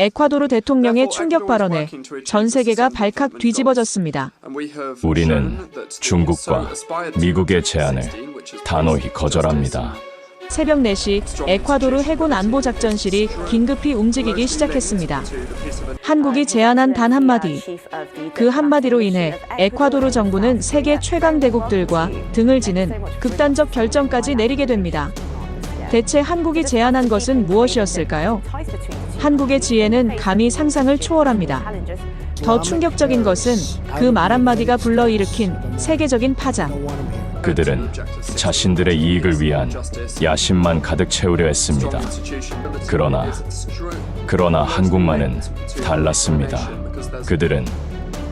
에콰도르 대통령의 충격 발언에 전 세계가 발칵 뒤집어졌습니다. 우리는 중국과 미국의 제안을 단호히 거절합니다. 새벽 4시 에콰도르 해군 안보작전실이 긴급히 움직이기 시작했습니다. 한국이 제안한 단 한마디. 그 한마디로 인해 에콰도르 정부는 세계 최강 대국들과 등을 지는 극단적 결정까지 내리게 됩니다. 대체 한국이 제안한 것은 무엇이었을까요? 한국의 지혜는 감히 상상을 초월합니다. 더 충격적인 것은 그 말 한마디가 불러일으킨 세계적인 파장. 그들은 자신들의 이익을 위한 야심만 가득 채우려 했습니다. 그러나 한국만은 달랐습니다. 그들은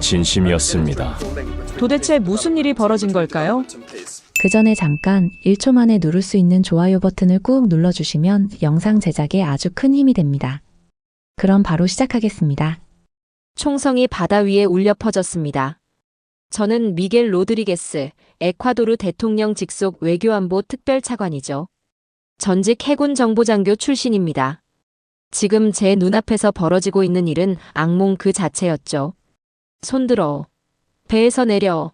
진심이었습니다. 도대체 무슨 일이 벌어진 걸까요? 그 전에 잠깐 1초 만에 누를 수 있는 좋아요 버튼을 꾹 눌러주시면 영상 제작에 아주 큰 힘이 됩니다. 그럼 바로 시작하겠습니다. 총성이 바다 위에 울려 퍼졌습니다. 저는 미겔 로드리게스, 에콰도르 대통령 직속 외교안보 특별차관이죠. 전직 해군 정보장교 출신입니다. 지금 제 눈앞에서 벌어지고 있는 일은 악몽 그 자체였죠. 손들어. 배에서 내려.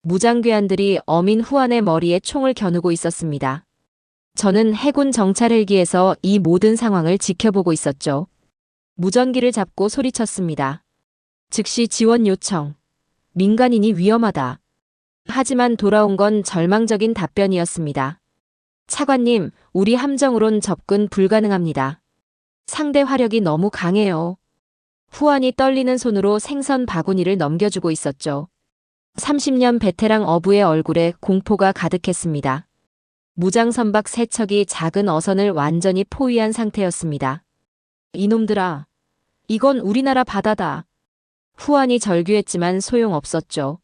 무장괴한들이 어민 후안의 머리에 총을 겨누고 있었습니다. 저는 해군 정찰 헬기에서 이 모든 상황을 지켜보고 있었죠. 무전기를 잡고 소리쳤습니다. 즉시 지원 요청. 민간인이 위험하다. 하지만 돌아온 건 절망적인 답변이었습니다. 차관님, 우리 함정으론 접근 불가능합니다. 상대 화력이 너무 강해요. 후안이 떨리는 손으로 생선 바구니를 넘겨주고 있었죠. 30년 베테랑 어부의 얼굴에 공포가 가득했습니다. 무장선박 3척이 작은 어선을 완전히 포위한 상태였습니다. 이놈들아, 이건 우리나라 바다다. 후안이 절규했지만 소용없었죠.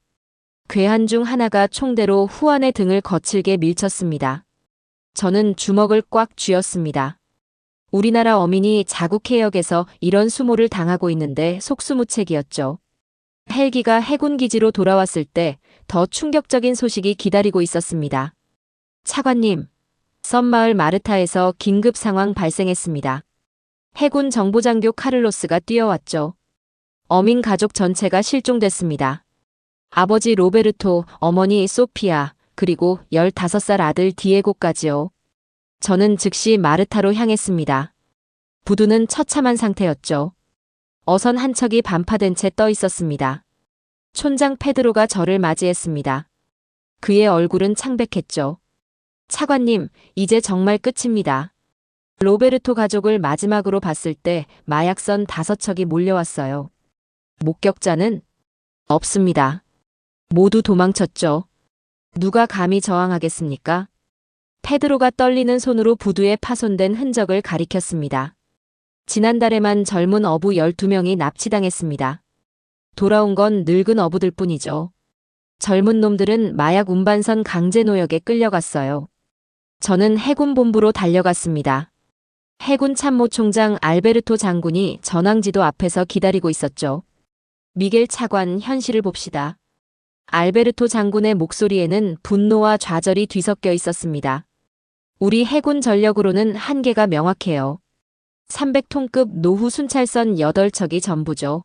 괴한 중 하나가 총대로 후안의 등을 거칠게 밀쳤습니다. 저는 주먹을 꽉 쥐었습니다. 우리나라 어민이 자국 해역에서 이런 수모를 당하고 있는데 속수무책이었죠. 헬기가 해군기지로 돌아왔을 때 더 충격적인 소식이 기다리고 있었습니다. 차관님, 썸마을 마르타에서 긴급 상황 발생했습니다. 해군 정보장교 카를로스가 뛰어왔죠. 어민 가족 전체가 실종됐습니다. 아버지 로베르토, 어머니 소피아, 그리고 15살 아들 디에고까지요. 저는 즉시 마르타로 향했습니다. 부두는 처참한 상태였죠. 어선 한 척이 반파된 채 떠 있었습니다. 촌장 페드로가 저를 맞이했습니다. 그의 얼굴은 창백했죠. 차관님, 이제 정말 끝입니다. 로베르토 가족을 마지막으로 봤을 때 마약선 5척이 몰려왔어요. 목격자는 없습니다. 모두 도망쳤죠. 누가 감히 저항하겠습니까? 페드로가 떨리는 손으로 부두에 파손된 흔적을 가리켰습니다. 지난달에만 젊은 어부 12명이 납치당했습니다. 돌아온 건 늙은 어부들 뿐이죠. 젊은 놈들은 마약 운반선 강제 노역에 끌려갔어요. 저는 해군 본부로 달려갔습니다. 해군 참모총장 알베르토 장군이 전황지도 앞에서 기다리고 있었죠. 미겔 차관, 현실을 봅시다. 알베르토 장군의 목소리에는 분노와 좌절이 뒤섞여 있었습니다. 우리 해군 전력으로는 한계가 명확해요. 300톤급 노후 순찰선 8척이 전부죠.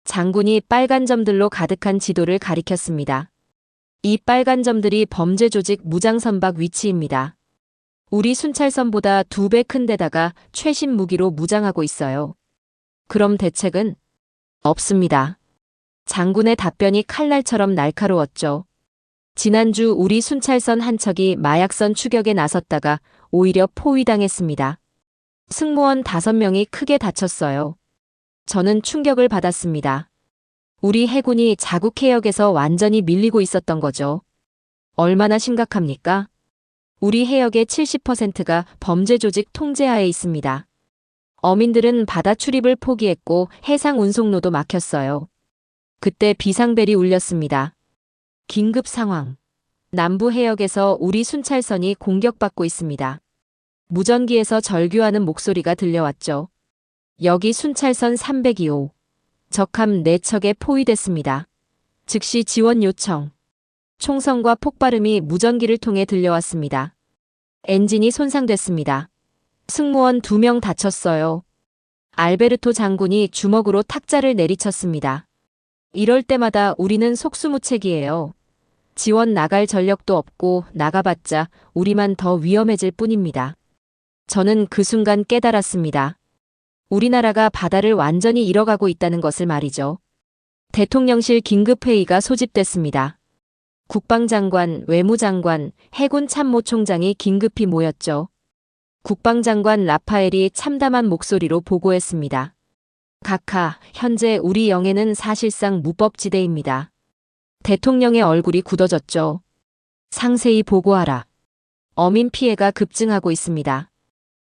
장군이 빨간 점들로 가득한 지도를 가리켰습니다. 이 빨간 점들이 범죄 조직 무장선박 위치입니다. 우리 순찰선보다 2배 큰 데다가 최신 무기로 무장하고 있어요. 그럼 대책은? 없습니다. 장군의 답변이 칼날처럼 날카로웠죠. 지난주 우리 순찰선 한 척이 마약선 추격에 나섰다가 오히려 포위당했습니다. 승무원 5명이 크게 다쳤어요. 저는 충격을 받았습니다. 우리 해군이 자국 해역에서 완전히 밀리고 있었던 거죠. 얼마나 심각합니까? 우리 해역의 70%가 범죄 조직 통제하에 있습니다. 어민들은 바다 출입을 포기했고 해상 운송로도 막혔어요. 그때 비상벨이 울렸습니다. 긴급 상황. 남부 해역에서 우리 순찰선이 공격받고 있습니다. 무전기에서 절규하는 목소리가 들려왔죠. 여기 순찰선 302호. 적함 4척에 포위됐습니다. 즉시 지원 요청. 총성과 폭발음이 무전기를 통해 들려왔습니다. 엔진이 손상됐습니다. 승무원 2명 다쳤어요. 알베르토 장군이 주먹으로 탁자를 내리쳤습니다. 이럴 때마다 우리는 속수무책이에요. 지원 나갈 전력도 없고 나가봤자 우리만 더 위험해질 뿐입니다. 저는 그 순간 깨달았습니다. 우리나라가 바다를 완전히 잃어가고 있다는 것을 말이죠. 대통령실 긴급회의가 소집됐습니다. 국방장관, 외무장관, 해군 참모총장이 긴급히 모였죠. 국방장관 라파엘이 참담한 목소리로 보고했습니다. 각하, 현재 우리 영해는 사실상 무법지대입니다. 대통령의 얼굴이 굳어졌죠. 상세히 보고하라. 어민 피해가 급증하고 있습니다.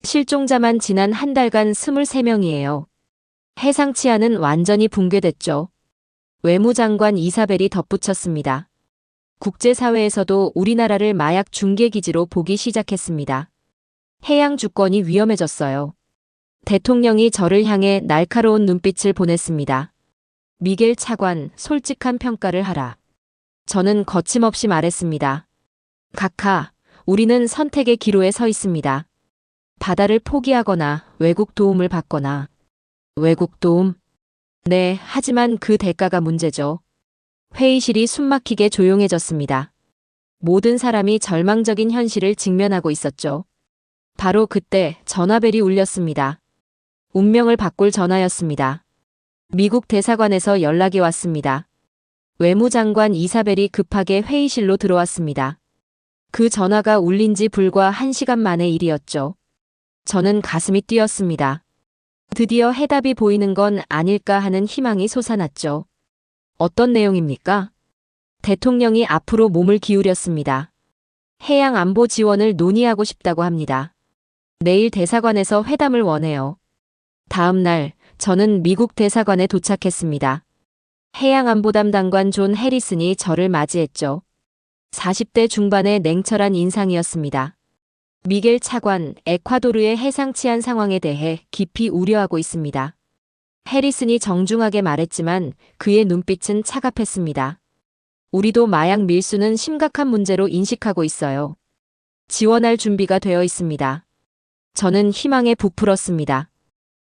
실종자만 지난 한 달간 23명이에요. 해상 치안은 완전히 붕괴됐죠. 외무장관 이사벨이 덧붙였습니다. 국제사회에서도 우리나라를 마약 중개기지로 보기 시작했습니다. 해양 주권이 위험해졌어요. 대통령이 저를 향해 날카로운 눈빛을 보냈습니다. 미겔 차관, 솔직한 평가를 하라. 저는 거침없이 말했습니다. 각하, 우리는 선택의 기로에 서 있습니다. 바다를 포기하거나 외국 도움을 받거나. 외국 도움? 네, 하지만 그 대가가 문제죠. 회의실이 숨막히게 조용해졌습니다. 모든 사람이 절망적인 현실을 직면하고 있었죠. 바로 그때 전화벨이 울렸습니다. 운명을 바꿀 전화였습니다. 미국 대사관에서 연락이 왔습니다. 외무장관 이사벨이 급하게 회의실로 들어왔습니다. 그 전화가 울린 지 불과 1시간 만의 일이었죠. 저는 가슴이 뛰었습니다. 드디어 해답이 보이는 건 아닐까 하는 희망이 솟아났죠. 어떤 내용입니까? 대통령이 앞으로 몸을 기울였습니다. 해양 안보 지원을 논의하고 싶다고 합니다. 내일 대사관에서 회담을 원해요. 다음 날 저는 미국 대사관에 도착했습니다. 해양안보 담당관 존 해리슨이 저를 맞이했죠. 40대 중반의 냉철한 인상이었습니다. 미겔 차관, 에콰도르의 해상 치안 상황에 대해 깊이 우려하고 있습니다. 해리슨이 정중하게 말했지만 그의 눈빛은 차갑했습니다. 우리도 마약 밀수는 심각한 문제로 인식하고 있어요. 지원할 준비가 되어 있습니다. 저는 희망에 부풀었습니다.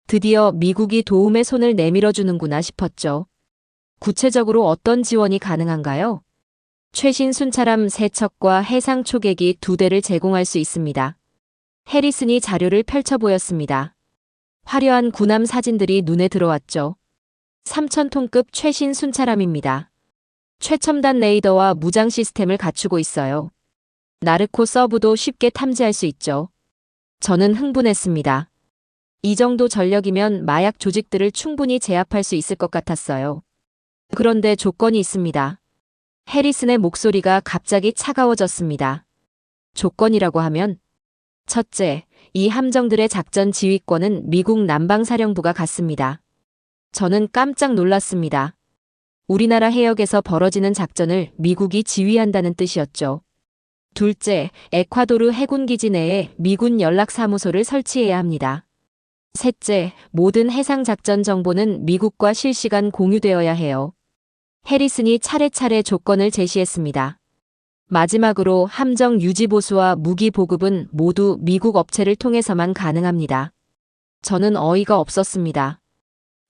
드디어 미국이 도움의 손을 내밀어주는구나 싶었죠. 구체적으로 어떤 지원이 가능한가요? 최신 순찰함 3척과 해상 초계기 2대를 제공할 수 있습니다. 해리슨이 자료를 펼쳐 보였습니다. 화려한 군함 사진들이 눈에 들어왔죠. 3,000톤급 최신 순찰함입니다. 최첨단 레이더와 무장 시스템을 갖추고 있어요. 나르코 서브도 쉽게 탐지할 수 있죠. 저는 흥분했습니다. 이 정도 전력이면 마약 조직들을 충분히 제압할 수 있을 것 같았어요. 그런데 조건이 있습니다. 해리슨의 목소리가 갑자기 차가워졌습니다. 조건이라고 하면? 첫째, 이 함정들의 작전 지휘권은 미국 남방사령부가 갖습니다. 저는 깜짝 놀랐습니다. 우리나라 해역에서 벌어지는 작전을 미국이 지휘한다는 뜻이었죠. 둘째, 에콰도르 해군기지 내에 미군 연락사무소를 설치해야 합니다. 셋째, 모든 해상작전 정보는 미국과 실시간 공유되어야 해요. 해리슨이 차례차례 조건을 제시했습니다. 마지막으로 함정 유지 보수와 무기 보급은 모두 미국 업체를 통해서만 가능합니다. 저는 어이가 없었습니다.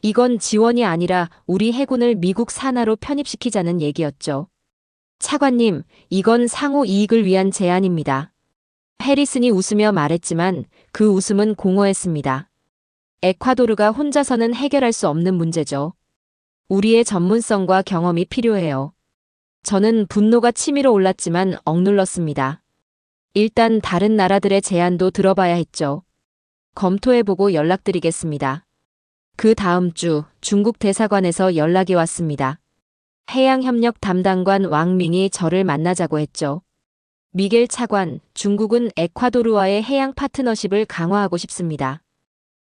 이건 지원이 아니라 우리 해군을 미국 산하로 편입시키자는 얘기였죠. 차관님, 이건 상호 이익을 위한 제안입니다. 해리슨이 웃으며 말했지만 그 웃음은 공허했습니다. 에콰도르가 혼자서는 해결할 수 없는 문제죠. 우리의 전문성과 경험이 필요해요. 저는 분노가 치밀어 올랐지만 억눌렀습니다. 일단 다른 나라들의 제안도 들어봐야 했죠. 검토해보고 연락드리겠습니다. 그 다음 주 중국 대사관에서 연락이 왔습니다. 해양협력 담당관 왕밍이 저를 만나자고 했죠. 미겔 차관, 중국은 에콰도르와의 해양 파트너십을 강화하고 싶습니다.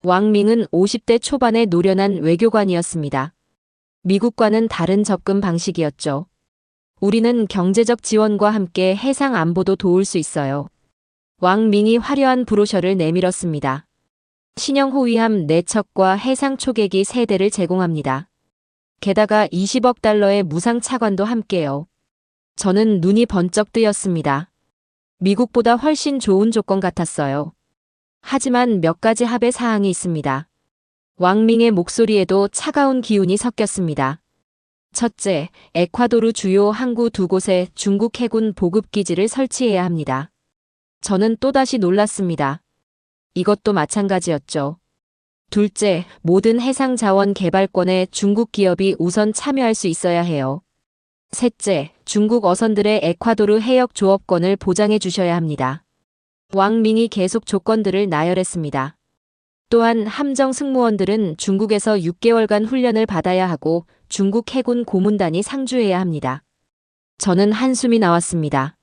왕밍은 50대 초반의 노련한 외교관이었습니다. 미국과는 다른 접근 방식이었죠. 우리는 경제적 지원과 함께 해상 안보도 도울 수 있어요. 왕밍이 화려한 브로셔를 내밀었습니다. 신형 호위함 4척과 해상 초계기 3대를 제공합니다. 게다가 20억 달러의 무상 차관도 함께요. 저는 눈이 번쩍 뜨였습니다. 미국보다 훨씬 좋은 조건 같았어요. 하지만 몇 가지 합의 사항이 있습니다. 왕밍의 목소리에도 차가운 기운이 섞였습니다. 첫째, 에콰도르 주요 항구 두 곳에 중국 해군 보급기지를 설치해야 합니다. 저는 또다시 놀랐습니다. 이것도 마찬가지였죠. 둘째, 모든 해상 자원 개발권에 중국 기업이 우선 참여할 수 있어야 해요. 셋째, 중국 어선들의 에콰도르 해역 조업권을 보장해 주셔야 합니다. 왕밍이 계속 조건들을 나열했습니다. 또한 함정 승무원들은 중국에서 6개월간 훈련을 받아야 하고 중국 해군 고문단이 상주해야 합니다. 저는 한숨이 나왔습니다.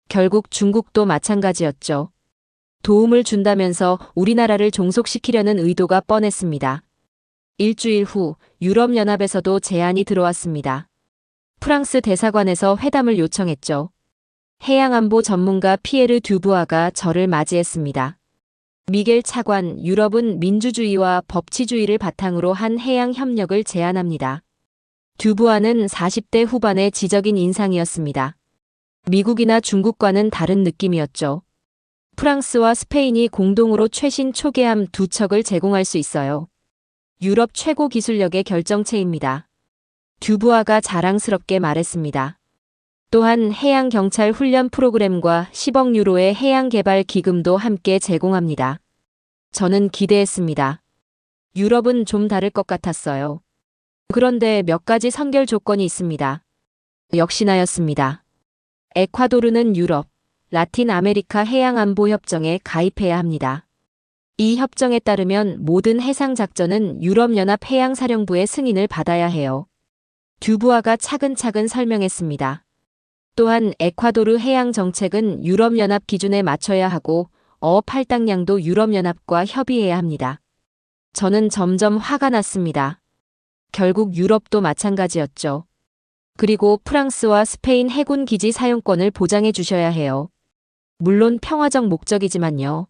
결국 중국도 마찬가지였죠. 도움을 준다면서 우리나라를 종속시키려는 의도가 뻔했습니다. 일주일 후 유럽연합에서도 제안이 들어왔습니다. 프랑스 대사관에서 회담을 요청했죠. 해양안보 전문가 피에르 듀부아가 저를 맞이했습니다. 미겔 차관, 유럽은 민주주의와 법치주의를 바탕으로 한 해양 협력을 제안합니다. 듀부아는 40대 후반의 지적인 인상이었습니다. 미국이나 중국과는 다른 느낌이었죠. 프랑스와 스페인이 공동으로 최신 초계함 2척을 제공할 수 있어요. 유럽 최고 기술력의 결정체입니다. 듀부아가 자랑스럽게 말했습니다. 또한 해양경찰 훈련 프로그램과 10억 유로의 해양개발 기금도 함께 제공합니다. 저는 기대했습니다. 유럽은 좀 다를 것 같았어요. 그런데 몇 가지 선결 조건이 있습니다. 역시나였습니다. 에콰도르는 유럽, 라틴 아메리카 해양안보협정에 가입해야 합니다. 이 협정에 따르면 모든 해상작전은 유럽연합 해양사령부의 승인을 받아야 해요. 듀부아가 차근차근 설명했습니다. 또한 에콰도르 해양 정책은 유럽연합 기준에 맞춰야 하고 어업 할당량도 유럽연합과 협의해야 합니다. 저는 점점 화가 났습니다. 결국 유럽도 마찬가지였죠. 그리고 프랑스와 스페인 해군 기지 사용권을 보장해 주셔야 해요. 물론 평화적 목적이지만요.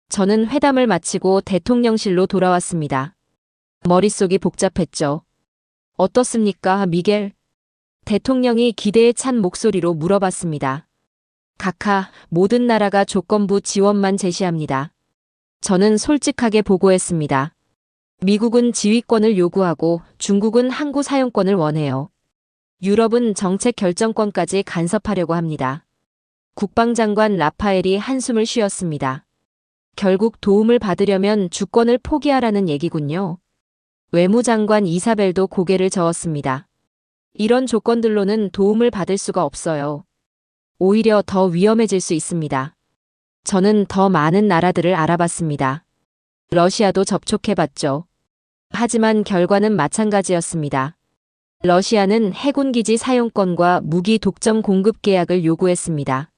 저는 회담을 마치고 대통령실로 돌아왔습니다. 머릿속이 복잡했죠. 어떻습니까, 미겔? 대통령이 기대에 찬 목소리로 물어봤습니다. 각하, 모든 나라가 조건부 지원만 제시합니다. 저는 솔직하게 보고했습니다. 미국은 지휘권을 요구하고 중국은 항구 사용권을 원해요. 유럽은 정책 결정권까지 간섭하려고 합니다. 국방장관 라파엘이 한숨을 쉬었습니다. 결국 도움을 받으려면 주권을 포기하라는 얘기군요. 외무장관 이사벨도 고개를 저었습니다. 이런 조건들로는 도움을 받을 수가 없어요. 오히려 더 위험해질 수 있습니다. 저는 더 많은 나라들을 알아봤습니다. 러시아도 접촉해봤죠. 하지만 결과는 마찬가지였습니다. 러시아는 해군기지 사용권과 무기 독점 공급 계약을 요구했습니다.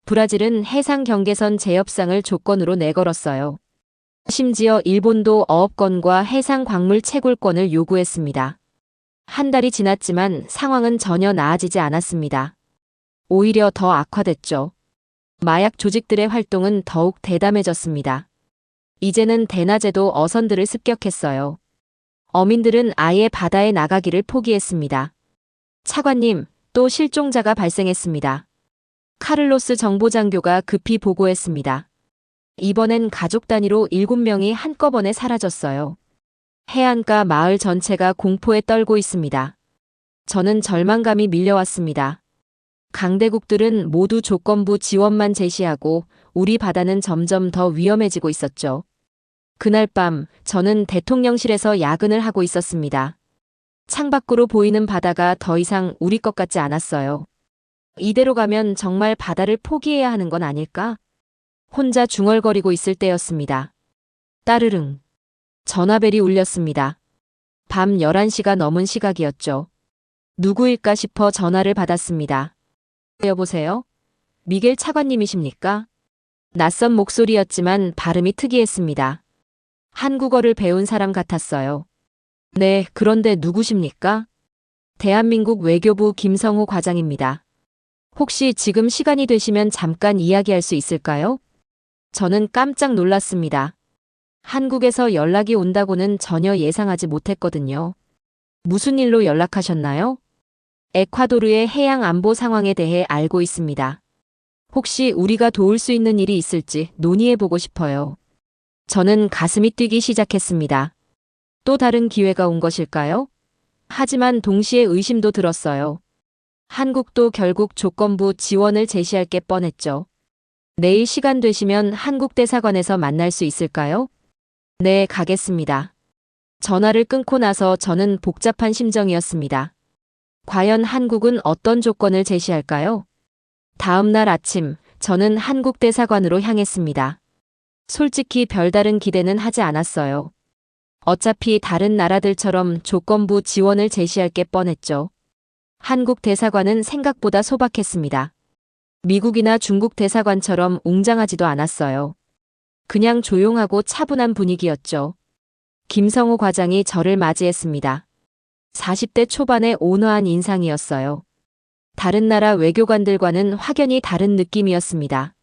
브라질은 해상 경계선 재협상을 조건으로 내걸었어요. 심지어 일본도 어업권과 해상 광물 채굴권을 요구했습니다. 한 달이 지났지만 상황은 전혀 나아지지 않았습니다. 오히려 더 악화됐죠. 마약 조직들의 활동은 더욱 대담해졌습니다. 이제는 대낮에도 어선들을 습격했어요. 어민들은 아예 바다에 나가기를 포기했습니다. 차관님, 또 실종자가 발생했습니다. 카를로스 정보장교가 급히 보고했습니다. 이번엔 가족 단위로 7명이 한꺼번에 사라졌어요. 해안가 마을 전체가 공포에 떨고 있습니다. 저는 절망감이 밀려왔습니다. 강대국들은 모두 조건부 지원만 제시하고 우리 바다는 점점 더 위험해지고 있었죠. 그날 밤 저는 대통령실에서 야근을 하고 있었습니다. 창밖으로 보이는 바다가 더 이상 우리 것 같지 않았어요. 이대로 가면 정말 바다를 포기해야 하는 건 아닐까? 혼자 중얼거리고 있을 때였습니다. 따르릉. 전화벨이 울렸습니다. 밤 11시가 넘은 시각이었죠. 누구일까 싶어 전화를 받았습니다. 여보세요? 미겔 차관님이십니까? 낯선 목소리였지만 발음이 특이했습니다. 한국어를 배운 사람 같았어요. 네, 그런데 누구십니까? 대한민국 외교부 김성호 과장입니다. 혹시 지금 시간이 되시면 잠깐 이야기할 수 있을까요? 저는 깜짝 놀랐습니다. 한국에서 연락이 온다고는 전혀 예상하지 못했거든요. 무슨 일로 연락하셨나요? 에콰도르의 해양 안보 상황에 대해 알고 있습니다. 혹시 우리가 도울 수 있는 일이 있을지 논의해보고 싶어요. 저는 가슴이 뛰기 시작했습니다. 또 다른 기회가 온 것일까요? 하지만 동시에 의심도 들었어요. 한국도 결국 조건부 지원을 제시할 게 뻔했죠. 내일 시간 되시면 한국 대사관에서 만날 수 있을까요? 네, 가겠습니다. 전화를 끊고 나서 저는 복잡한 심정이었습니다. 과연 한국은 어떤 조건을 제시할까요? 다음 날 아침, 저는 한국 대사관으로 향했습니다. 솔직히 별다른 기대는 하지 않았어요. 어차피 다른 나라들처럼 조건부 지원을 제시할 게 뻔했죠. 한국 대사관은 생각보다 소박했습니다. 미국이나 중국 대사관처럼 웅장하지도 않았어요. 그냥 조용하고 차분한 분위기였죠. 김성호 과장이 저를 맞이했습니다. 40대 초반의 온화한 인상이었어요. 다른 나라 외교관들과는 확연히 다른 느낌이었습니다.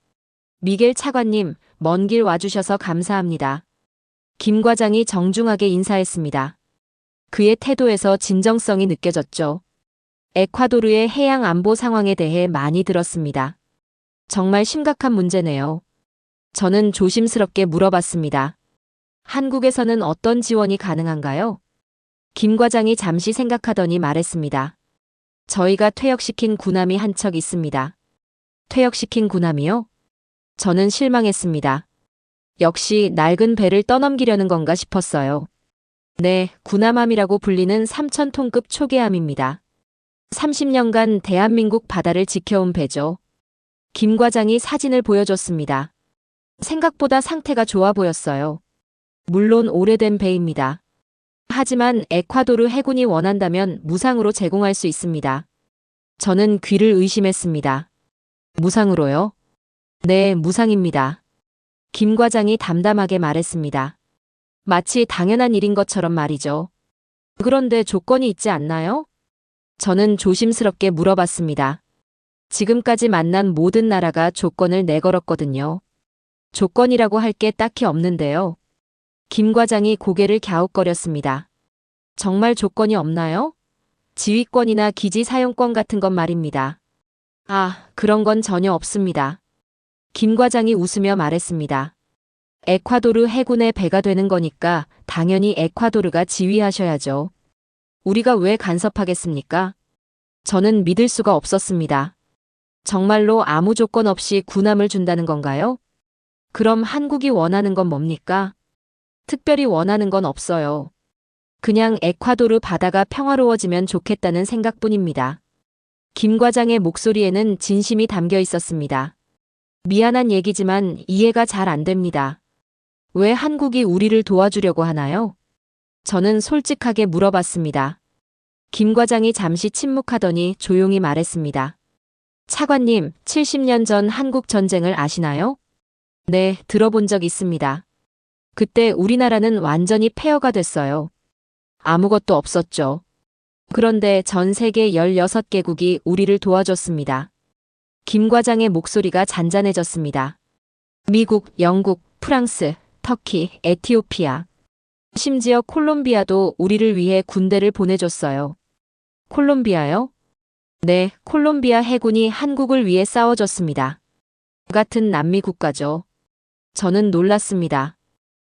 미겔 차관님, 먼 길 와주셔서 감사합니다. 김 과장이 정중하게 인사했습니다. 그의 태도에서 진정성이 느껴졌죠. 에콰도르의 해양 안보 상황에 대해 많이 들었습니다. 정말 심각한 문제네요. 저는 조심스럽게 물어봤습니다. 한국에서는 어떤 지원이 가능한가요? 김 과장이 잠시 생각하더니 말했습니다. 저희가 퇴역시킨 군함이 한 척 있습니다. 퇴역시킨 군함이요? 저는 실망했습니다. 역시 낡은 배를 떠넘기려는 건가 싶었어요. 네, 군함함이라고 불리는 3,000톤급 초계함입니다. 30년간 대한민국 바다를 지켜온 배죠. 김 과장이 사진을 보여줬습니다. 생각보다 상태가 좋아 보였어요. 물론 오래된 배입니다. 하지만 에콰도르 해군이 원한다면 무상으로 제공할 수 있습니다. 저는 귀를 의심했습니다. 무상으로요? 네, 무상입니다. 김 과장이 담담하게 말했습니다. 마치 당연한 일인 것처럼 말이죠. 그런데 조건이 있지 않나요? 저는 조심스럽게 물어봤습니다. 지금까지 만난 모든 나라가 조건을 내걸었거든요. 조건이라고 할 게 딱히 없는데요. 김 과장이 고개를 갸웃거렸습니다. 정말 조건이 없나요? 지휘권이나 기지 사용권 같은 건 말입니다. 아, 그런 건 전혀 없습니다. 김 과장이 웃으며 말했습니다. 에콰도르 해군의 배가 되는 거니까 당연히 에콰도르가 지휘하셔야죠. 우리가 왜 간섭하겠습니까? 저는 믿을 수가 없었습니다. 정말로 아무 조건 없이 군함을 준다는 건가요? 그럼 한국이 원하는 건 뭡니까? 특별히 원하는 건 없어요. 그냥 에콰도르 바다가 평화로워지면 좋겠다는 생각뿐입니다. 김 과장의 목소리에는 진심이 담겨 있었습니다. 미안한 얘기지만 이해가 잘 안 됩니다. 왜 한국이 우리를 도와주려고 하나요? 저는 솔직하게 물어봤습니다. 김 과장이 잠시 침묵하더니 조용히 말했습니다. 차관님, 70년 전 한국 전쟁을 아시나요? 네, 들어본 적 있습니다. 그때 우리나라는 완전히 폐허가 됐어요. 아무것도 없었죠. 그런데 전 세계 16개국이 우리를 도와줬습니다. 김 과장의 목소리가 잔잔해졌습니다. 미국, 영국, 프랑스, 터키, 에티오피아, 심지어 콜롬비아도 우리를 위해 군대를 보내줬어요. 콜롬비아요? 네, 콜롬비아 해군이 한국을 위해 싸워줬습니다. 같은 남미 국가죠. 저는 놀랐습니다.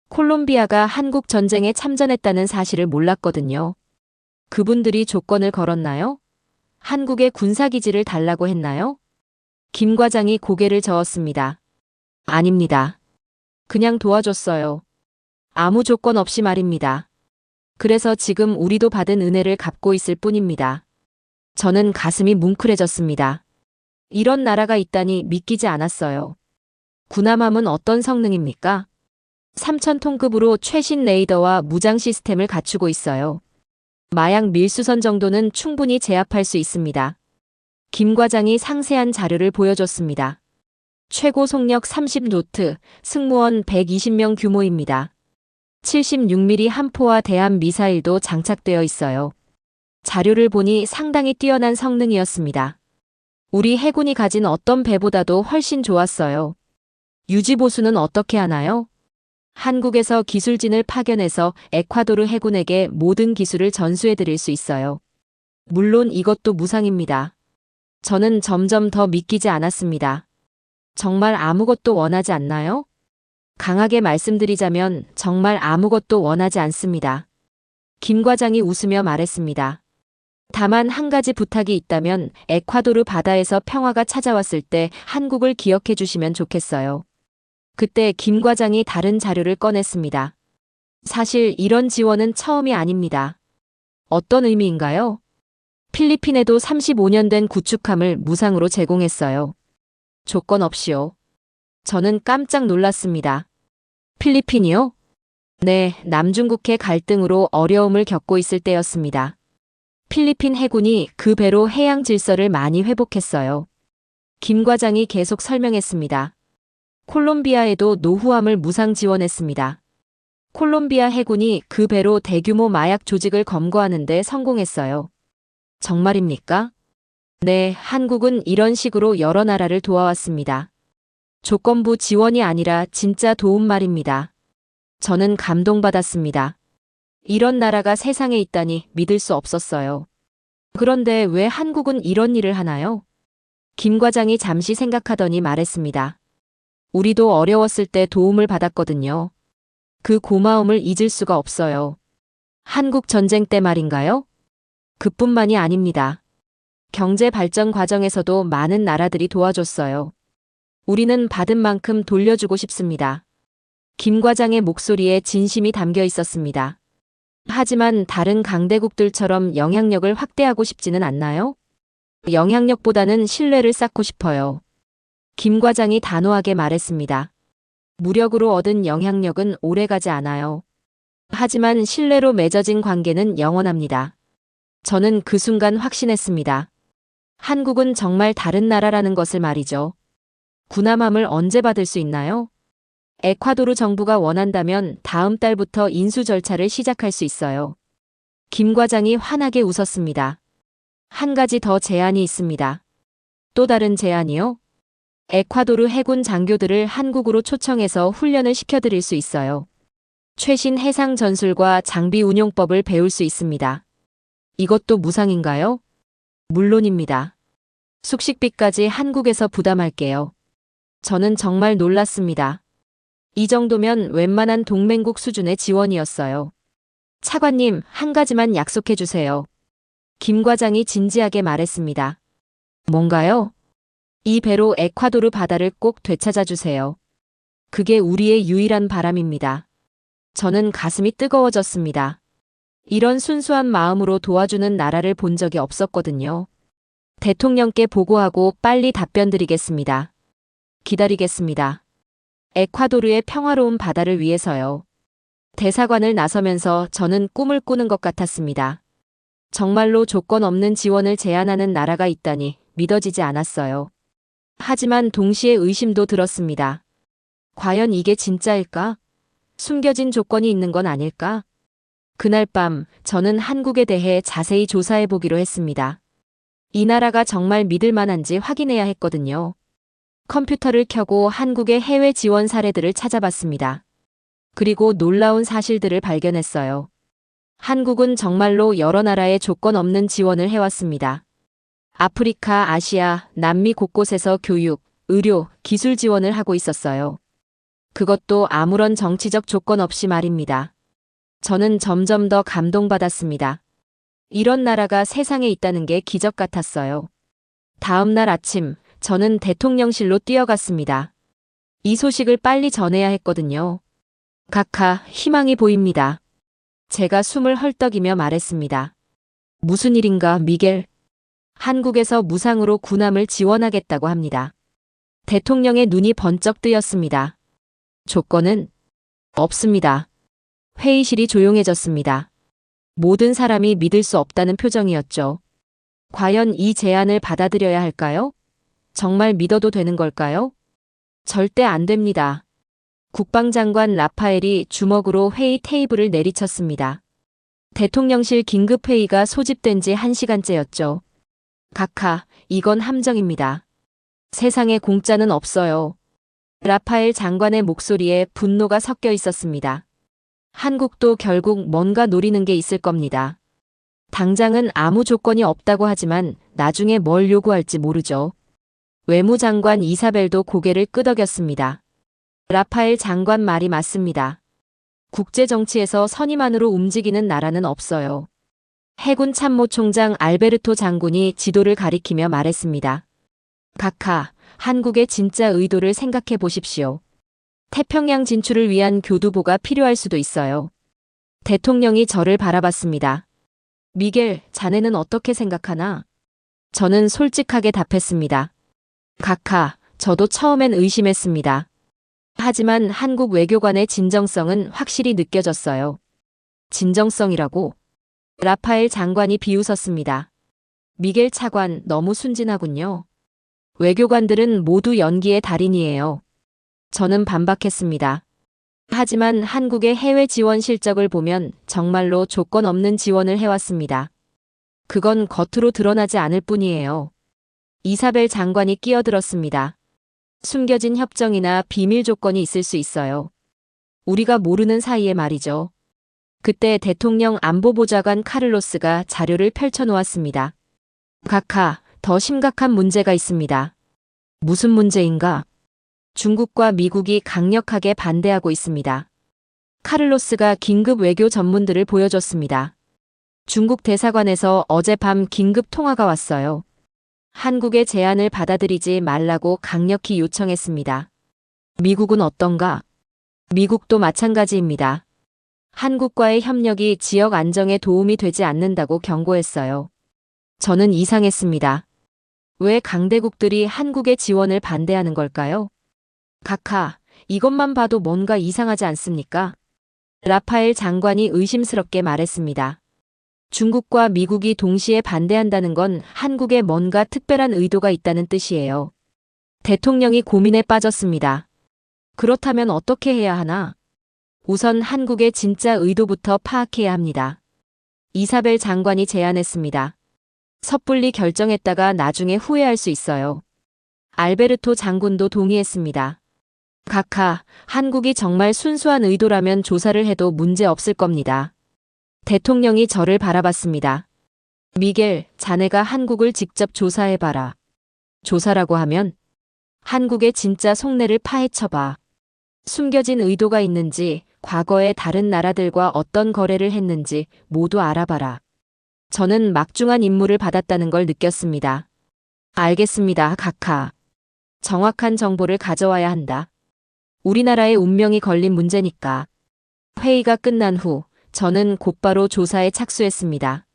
콜롬비아가 한국 전쟁에 참전했다는 사실을 몰랐거든요. 그분들이 조건을 걸었나요? 한국의 군사기지를 달라고 했나요? 김 과장이 고개를 저었습니다. 아닙니다. 그냥 도와줬어요. 아무 조건 없이 말입니다. 그래서 지금 우리도 받은 은혜를 갚고 있을 뿐입니다. 저는 가슴이 뭉클해졌습니다. 이런 나라가 있다니 믿기지 않았어요. 군함함은 어떤 성능입니까? 3,000톤급으로 최신 레이더와 무장 시스템을 갖추고 있어요. 마약 밀수선 정도는 충분히 제압할 수 있습니다. 김 과장이 상세한 자료를 보여줬습니다. 최고 속력 30노트, 승무원 120명 규모입니다. 76mm 함포와 대함 미사일도 장착되어 있어요. 자료를 보니 상당히 뛰어난 성능이었습니다. 우리 해군이 가진 어떤 배보다도 훨씬 좋았어요. 유지보수는 어떻게 하나요? 한국에서 기술진을 파견해서 에콰도르 해군에게 모든 기술을 전수해드릴 수 있어요. 물론 이것도 무상입니다. 저는 점점 더 믿기지 않았습니다. 정말 아무것도 원하지 않나요? 강하게 말씀드리자면 정말 아무것도 원하지 않습니다. 김 과장이 웃으며 말했습니다. 다만 한 가지 부탁이 있다면 에콰도르 바다에서 평화가 찾아왔을 때 한국을 기억해 주시면 좋겠어요. 그때 김 과장이 다른 자료를 꺼냈습니다. 사실 이런 지원은 처음이 아닙니다. 어떤 의미인가요? 필리핀에도 35년 된 구축함을 무상으로 제공했어요. 조건 없이요. 저는 깜짝 놀랐습니다. 필리핀이요? 네, 남중국해 갈등으로 어려움을 겪고 있을 때였습니다. 필리핀 해군이 그 배로 해양 질서를 많이 회복했어요. 김 과장이 계속 설명했습니다. 콜롬비아에도 노후함을 무상 지원했습니다. 콜롬비아 해군이 그 배로 대규모 마약 조직을 검거하는 데 성공했어요. 정말입니까? 네, 한국은 이런 식으로 여러 나라를 도와왔습니다. 조건부 지원이 아니라 진짜 도움 말입니다. 저는 감동받았습니다. 이런 나라가 세상에 있다니 믿을 수 없었어요. 그런데 왜 한국은 이런 일을 하나요? 김 과장이 잠시 생각하더니 말했습니다. 우리도 어려웠을 때 도움을 받았거든요. 그 고마움을 잊을 수가 없어요. 한국 전쟁 때 말인가요? 그뿐만이 아닙니다. 경제 발전 과정에서도 많은 나라들이 도와줬어요. 우리는 받은 만큼 돌려주고 싶습니다. 김 과장의 목소리에 진심이 담겨 있었습니다. 하지만 다른 강대국들처럼 영향력을 확대하고 싶지는 않나요? 영향력보다는 신뢰를 쌓고 싶어요. 김 과장이 단호하게 말했습니다. 무력으로 얻은 영향력은 오래가지 않아요. 하지만 신뢰로 맺어진 관계는 영원합니다. 저는 그 순간 확신했습니다. 한국은 정말 다른 나라라는 것을 말이죠. 군함함을 언제 받을 수 있나요? 에콰도르 정부가 원한다면 다음 달부터 인수 절차를 시작할 수 있어요. 김 과장이 환하게 웃었습니다. 한 가지 더 제안이 있습니다. 또 다른 제안이요? 에콰도르 해군 장교들을 한국으로 초청해서 훈련을 시켜드릴 수 있어요. 최신 해상 전술과 장비 운용법을 배울 수 있습니다. 이것도 무상인가요? 물론입니다. 숙식비까지 한국에서 부담할게요. 저는 정말 놀랐습니다. 이 정도면 웬만한 동맹국 수준의 지원이었어요. 차관님, 한 가지만 약속해 주세요. 김 과장이 진지하게 말했습니다. 뭔가요? 이 배로 에콰도르 바다를 꼭 되찾아 주세요. 그게 우리의 유일한 바람입니다. 저는 가슴이 뜨거워졌습니다. 이런 순수한 마음으로 도와주는 나라를 본 적이 없었거든요. 대통령께 보고하고 빨리 답변 드리겠습니다. 기다리겠습니다. 에콰도르의 평화로운 바다를 위해서요. 대사관을 나서면서 저는 꿈을 꾸는 것 같았습니다. 정말로 조건 없는 지원을 제안하는 나라가 있다니 믿어지지 않았어요. 하지만 동시에 의심도 들었습니다. 과연 이게 진짜일까? 숨겨진 조건이 있는 건 아닐까? 그날 밤 저는 한국에 대해 자세히 조사해 보기로 했습니다. 이 나라가 정말 믿을 만한지 확인해야 했거든요. 컴퓨터를 켜고 한국의 해외 지원 사례들을 찾아봤습니다. 그리고 놀라운 사실들을 발견했어요. 한국은 정말로 여러 나라에 조건 없는 지원을 해왔습니다. 아프리카, 아시아, 남미 곳곳에서 교육, 의료, 기술 지원을 하고 있었어요. 그것도 아무런 정치적 조건 없이 말입니다. 저는 점점 더 감동받았습니다. 이런 나라가 세상에 있다는 게 기적 같았어요. 다음 날 아침, 저는 대통령실로 뛰어갔습니다. 이 소식을 빨리 전해야 했거든요. 각하, 희망이 보입니다. 제가 숨을 헐떡이며 말했습니다. 무슨 일인가, 미겔? 한국에서 무상으로 군함을 지원하겠다고 합니다. 대통령의 눈이 번쩍 뜨였습니다. 조건은 없습니다. 회의실이 조용해졌습니다. 모든 사람이 믿을 수 없다는 표정이었죠. 과연 이 제안을 받아들여야 할까요? 정말 믿어도 되는 걸까요? 절대 안 됩니다. 국방장관 라파엘이 주먹으로 회의 테이블을 내리쳤습니다. 대통령실 긴급회의가 소집된 지 1시간째였죠. 각하, 이건 함정입니다. 세상에 공짜는 없어요. 라파엘 장관의 목소리에 분노가 섞여 있었습니다. 한국도 결국 뭔가 노리는 게 있을 겁니다. 당장은 아무 조건이 없다고 하지만 나중에 뭘 요구할지 모르죠. 외무장관 이사벨도 고개를 끄덕였습니다. 라파엘 장관 말이 맞습니다. 국제 정치에서 선의만으로 움직이는 나라는 없어요. 해군 참모총장 알베르토 장군이 지도를 가리키며 말했습니다. 각하, 한국의 진짜 의도를 생각해 보십시오. 태평양 진출을 위한 교두보가 필요할 수도 있어요. 대통령이 저를 바라봤습니다. 미겔, 자네는 어떻게 생각하나? 저는 솔직하게 답했습니다. 각하, 저도 처음엔 의심했습니다. 하지만 한국 외교관의 진정성은 확실히 느껴졌어요. 진정성이라고? 라파엘 장관이 비웃었습니다. 미겔 차관, 너무 순진하군요. 외교관들은 모두 연기의 달인이에요. 저는 반박했습니다. 하지만 한국의 해외 지원 실적을 보면 정말로 조건 없는 지원을 해왔습니다. 그건 겉으로 드러나지 않을 뿐이에요. 이사벨 장관이 끼어들었습니다. 숨겨진 협정이나 비밀 조건이 있을 수 있어요. 우리가 모르는 사이에 말이죠. 그때 대통령 안보보좌관 카를로스가 자료를 펼쳐놓았습니다. 각하, 더 심각한 문제가 있습니다. 무슨 문제인가? 중국과 미국이 강력하게 반대하고 있습니다. 카를로스가 긴급 외교 전문들을 보여줬습니다. 중국 대사관에서 어젯밤 긴급 통화가 왔어요. 한국의 제안을 받아들이지 말라고 강력히 요청했습니다. 미국은 어떤가? 미국도 마찬가지입니다. 한국과의 협력이 지역 안정에 도움이 되지 않는다고 경고했어요. 저는 이상했습니다. 왜 강대국들이 한국의 지원을 반대하는 걸까요? 각하, 이것만 봐도 뭔가 이상하지 않습니까? 라파엘 장관이 의심스럽게 말했습니다. 중국과 미국이 동시에 반대한다는 건 한국에 뭔가 특별한 의도가 있다는 뜻이에요. 대통령이 고민에 빠졌습니다. 그렇다면 어떻게 해야 하나? 우선 한국의 진짜 의도부터 파악해야 합니다. 이사벨 장관이 제안했습니다. 섣불리 결정했다가 나중에 후회할 수 있어요. 알베르토 장군도 동의했습니다. 각하, 한국이 정말 순수한 의도라면 조사를 해도 문제 없을 겁니다. 대통령이 저를 바라봤습니다. 미겔, 자네가 한국을 직접 조사해봐라. 조사라고 하면 한국의 진짜 속내를 파헤쳐봐. 숨겨진 의도가 있는지, 과거에 다른 나라들과 어떤 거래를 했는지 모두 알아봐라. 저는 막중한 임무를 받았다는 걸 느꼈습니다. 알겠습니다, 각하. 정확한 정보를 가져와야 한다. 우리나라의 운명이 걸린 문제니까. 회의가 끝난 후 저는 곧바로 조사에 착수했습니다.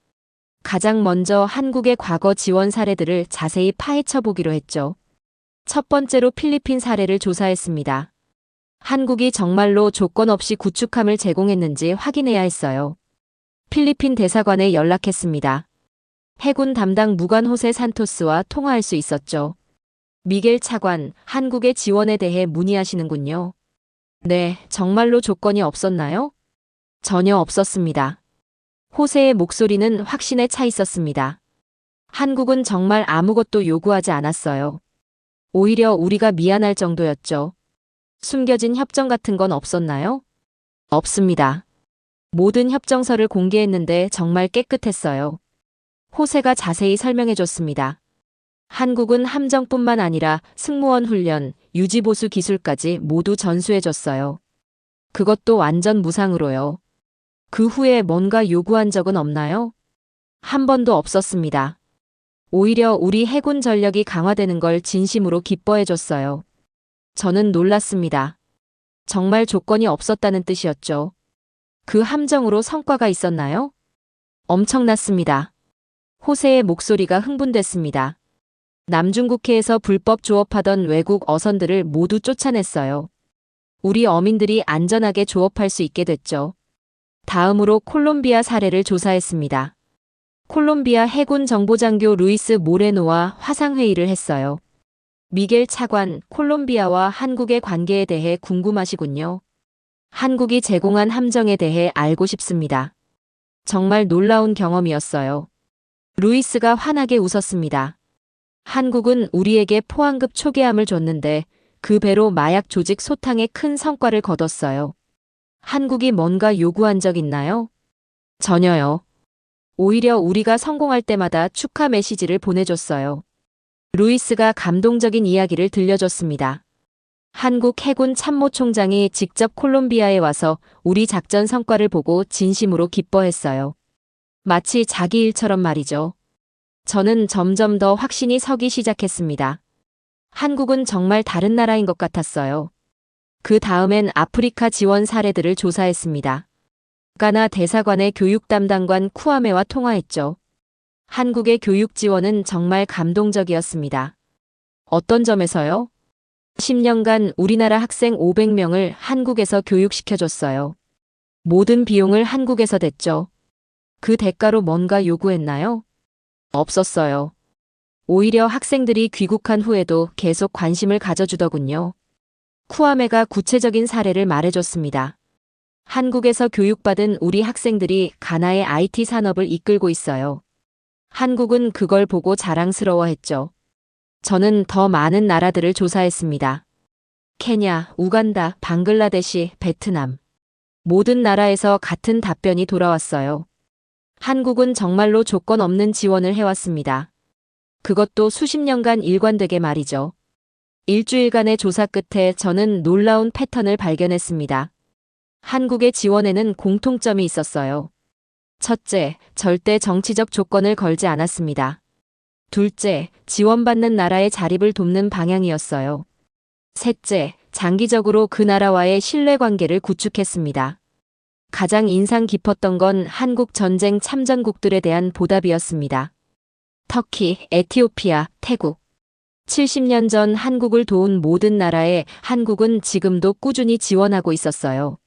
가장 먼저 한국의 과거 지원 사례들을 자세히 파헤쳐 보기로 했죠. 첫 번째로 필리핀 사례를 조사했습니다. 한국이 정말로 조건 없이 구축함을 제공했는지 확인해야 했어요. 필리핀 대사관에 연락했습니다. 해군 담당 무관 호세 산토스와 통화할 수 있었죠. 미겔 차관, 한국의 지원에 대해 문의하시는군요. 네, 정말로 조건이 없었나요? 전혀 없었습니다. 호세의 목소리는 확신에 차 있었습니다. 한국은 정말 아무것도 요구하지 않았어요. 오히려 우리가 미안할 정도였죠. 숨겨진 협정 같은 건 없었나요? 없습니다. 모든 협정서를 공개했는데 정말 깨끗했어요. 호세가 자세히 설명해줬습니다. 한국은 함정뿐만 아니라 승무원 훈련, 유지보수 기술까지 모두 전수해줬어요. 그것도 완전 무상으로요. 그 후에 뭔가 요구한 적은 없나요? 한 번도 없었습니다. 오히려 우리 해군 전력이 강화되는 걸 진심으로 기뻐해줬어요. 저는 놀랐습니다. 정말 조건이 없었다는 뜻이었죠. 그 함정으로 성과가 있었나요? 엄청났습니다. 호세의 목소리가 흥분됐습니다. 남중국해에서 불법 조업하던 외국 어선들을 모두 쫓아냈어요. 우리 어민들이 안전하게 조업할 수 있게 됐죠. 다음으로 콜롬비아 사례를 조사했습니다. 콜롬비아 해군 정보장교 루이스 모레노와 화상회의를 했어요. 미겔 차관, 콜롬비아와 한국의 관계에 대해 궁금하시군요. 한국이 제공한 함정에 대해 알고 싶습니다. 정말 놀라운 경험이었어요. 루이스가 환하게 웃었습니다. 한국은 우리에게 포항급 초계함을 줬는데 그 배로 마약 조직 소탕에 큰 성과를 거뒀어요. 한국이 뭔가 요구한 적 있나요? 전혀요. 오히려 우리가 성공할 때마다 축하 메시지를 보내줬어요. 루이스가 감동적인 이야기를 들려줬습니다. 한국 해군 참모총장이 직접 콜롬비아에 와서 우리 작전 성과를 보고 진심으로 기뻐했어요. 마치 자기 일처럼 말이죠. 저는 점점 더 확신이 서기 시작했습니다. 한국은 정말 다른 나라인 것 같았어요. 그 다음엔 아프리카 지원 사례들을 조사했습니다. 가나 대사관의 교육 담당관 쿠아메와 통화했죠. 한국의 교육 지원은 정말 감동적이었습니다. 어떤 점에서요? 10년간 우리나라 학생 500명을 한국에서 교육시켜줬어요. 모든 비용을 한국에서 댔죠. 그 대가로 뭔가 요구했나요? 없었어요. 오히려 학생들이 귀국한 후에도 계속 관심을 가져주더군요. 쿠아메가 구체적인 사례를 말해줬습니다. 한국에서 교육받은 우리 학생들이 가나의 IT 산업을 이끌고 있어요. 한국은 그걸 보고 자랑스러워했죠. 저는 더 많은 나라들을 조사했습니다. 케냐, 우간다, 방글라데시, 베트남. 모든 나라에서 같은 답변이 돌아왔어요. 한국은 정말로 조건 없는 지원을 해왔습니다. 그것도 수십 년간 일관되게 말이죠. 일주일간의 조사 끝에 저는 놀라운 패턴을 발견했습니다. 한국의 지원에는 공통점이 있었어요. 첫째, 절대 정치적 조건을 걸지 않았습니다. 둘째, 지원받는 나라의 자립을 돕는 방향이었어요. 셋째, 장기적으로 그 나라와의 신뢰관계를 구축했습니다. 가장 인상 깊었던 건 한국 전쟁 참전국들에 대한 보답이었습니다. 터키, 에티오피아, 태국. 70년 전 한국을 도운 모든 나라에 한국은 지금도 꾸준히 지원하고 있었어요.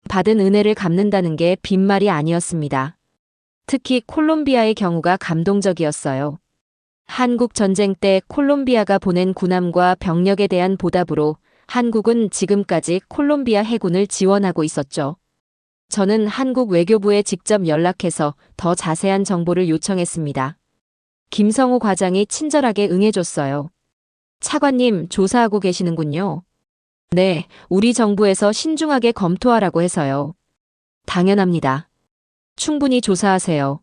받은 은혜를 갚는다는 게 빈말이 아니었습니다. 특히 콜롬비아의 경우가 감동적이었어요. 한국 전쟁 때 콜롬비아가 보낸 군함과 병력에 대한 보답으로 한국은 지금까지 콜롬비아 해군을 지원하고 있었죠. 저는 한국 외교부에 직접 연락해서 더 자세한 정보를 요청했습니다. 김성호 과장이 친절하게 응해줬어요. 차관님, 조사하고 계시는군요. 네, 우리 정부에서 신중하게 검토하라고 해서요. 당연합니다. 충분히 조사하세요.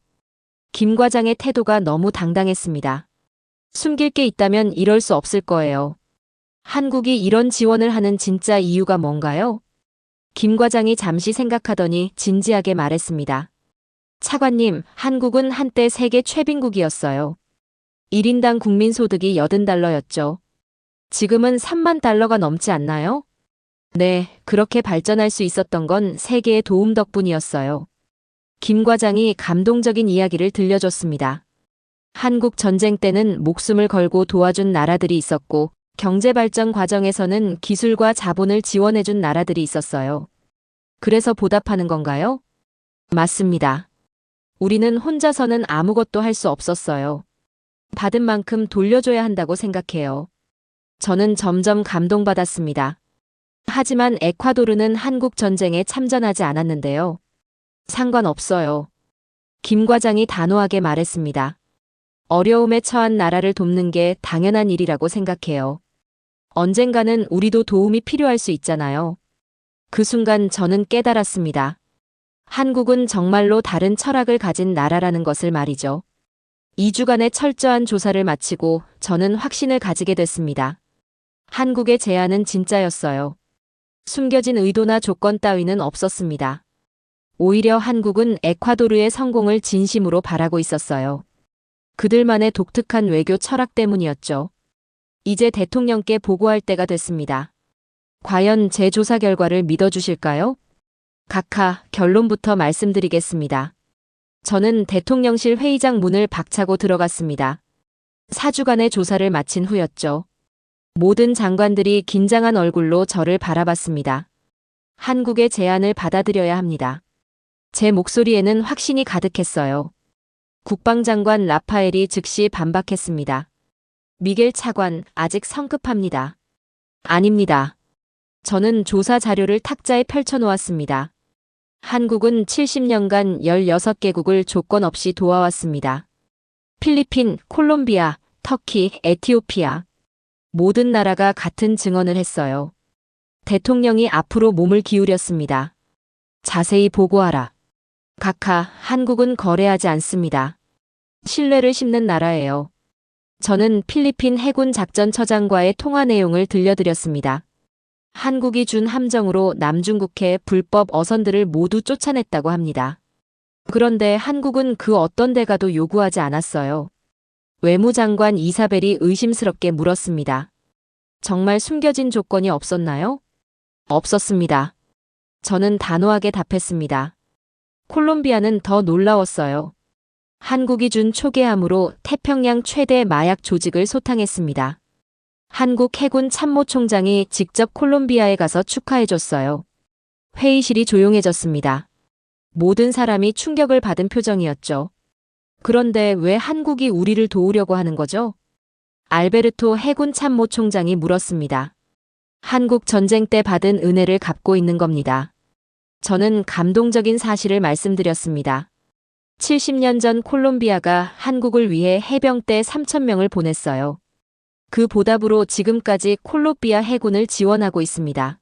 김 과장의 태도가 너무 당당했습니다. 숨길 게 있다면 이럴 수 없을 거예요. 한국이 이런 지원을 하는 진짜 이유가 뭔가요? 김 과장이 잠시 생각하더니 진지하게 말했습니다. 차관님, 한국은 한때 세계 최빈국이었어요. 1인당 국민소득이 80달러였죠. 지금은 3만 달러가 넘지 않나요? 네, 그렇게 발전할 수 있었던 건 세계의 도움 덕분이었어요. 김 과장이 감동적인 이야기를 들려줬습니다. 한국 전쟁 때는 목숨을 걸고 도와준 나라들이 있었고, 경제 발전 과정에서는 기술과 자본을 지원해준 나라들이 있었어요. 그래서 보답하는 건가요? 맞습니다. 우리는 혼자서는 아무것도 할 수 없었어요. 받은 만큼 돌려줘야 한다고 생각해요. 저는 점점 감동받았습니다. 하지만 에콰도르는 한국 전쟁에 참전하지 않았는데요. 상관없어요. 김 과장이 단호하게 말했습니다. 어려움에 처한 나라를 돕는 게 당연한 일이라고 생각해요. 언젠가는 우리도 도움이 필요할 수 있잖아요. 그 순간 저는 깨달았습니다. 한국은 정말로 다른 철학을 가진 나라라는 것을 말이죠. 2주간의 철저한 조사를 마치고 저는 확신을 가지게 됐습니다. 한국의 제안은 진짜였어요. 숨겨진 의도나 조건 따위는 없었습니다. 오히려 한국은 에콰도르의 성공을 진심으로 바라고 있었어요. 그들만의 독특한 외교 철학 때문이었죠. 이제 대통령께 보고할 때가 됐습니다. 과연 제 조사 결과를 믿어주실까요? 각하, 결론부터 말씀드리겠습니다. 저는 대통령실 회의장 문을 박차고 들어갔습니다. 4주간의 조사를 마친 후였죠. 모든 장관들이 긴장한 얼굴로 저를 바라봤습니다. 한국의 제안을 받아들여야 합니다. 제 목소리에는 확신이 가득했어요. 국방장관 라파엘이 즉시 반박했습니다. 미겔 차관, 아직 성급합니다. 아닙니다. 저는 조사 자료를 탁자에 펼쳐놓았습니다. 한국은 70년간 16개국을 조건 없이 도와왔습니다. 필리핀, 콜롬비아, 터키, 에티오피아. 모든 나라가 같은 증언을 했어요. 대통령이 앞으로 몸을 기울였습니다. 자세히 보고하라. 각하, 한국은 거래하지 않습니다. 신뢰를 심는 나라예요. 저는 필리핀 해군 작전처장과의 통화 내용을 들려드렸습니다. 한국이 준 함정으로 남중국해 불법 어선들을 모두 쫓아냈다고 합니다. 그런데 한국은 그 어떤 대가도 요구하지 않았어요. 외무장관 이사벨이 의심스럽게 물었습니다. 정말 숨겨진 조건이 없었나요? 없었습니다. 저는 단호하게 답했습니다. 콜롬비아는 더 놀라웠어요. 한국이 준 초계함으로 태평양 최대 마약 조직을 소탕했습니다. 한국 해군 참모총장이 직접 콜롬비아에 가서 축하해줬어요. 회의실이 조용해졌습니다. 모든 사람이 충격을 받은 표정이었죠. 그런데 왜 한국이 우리를 도우려고 하는 거죠? 알베르토 해군 참모총장이 물었습니다. 한국 전쟁 때 받은 은혜를 갚고 있는 겁니다. 저는 감동적인 사실을 말씀드렸습니다. 70년 전 콜롬비아가 한국을 위해 해병대 3,000명을 보냈어요. 그 보답으로 지금까지 콜롬비아 해군을 지원하고 있습니다.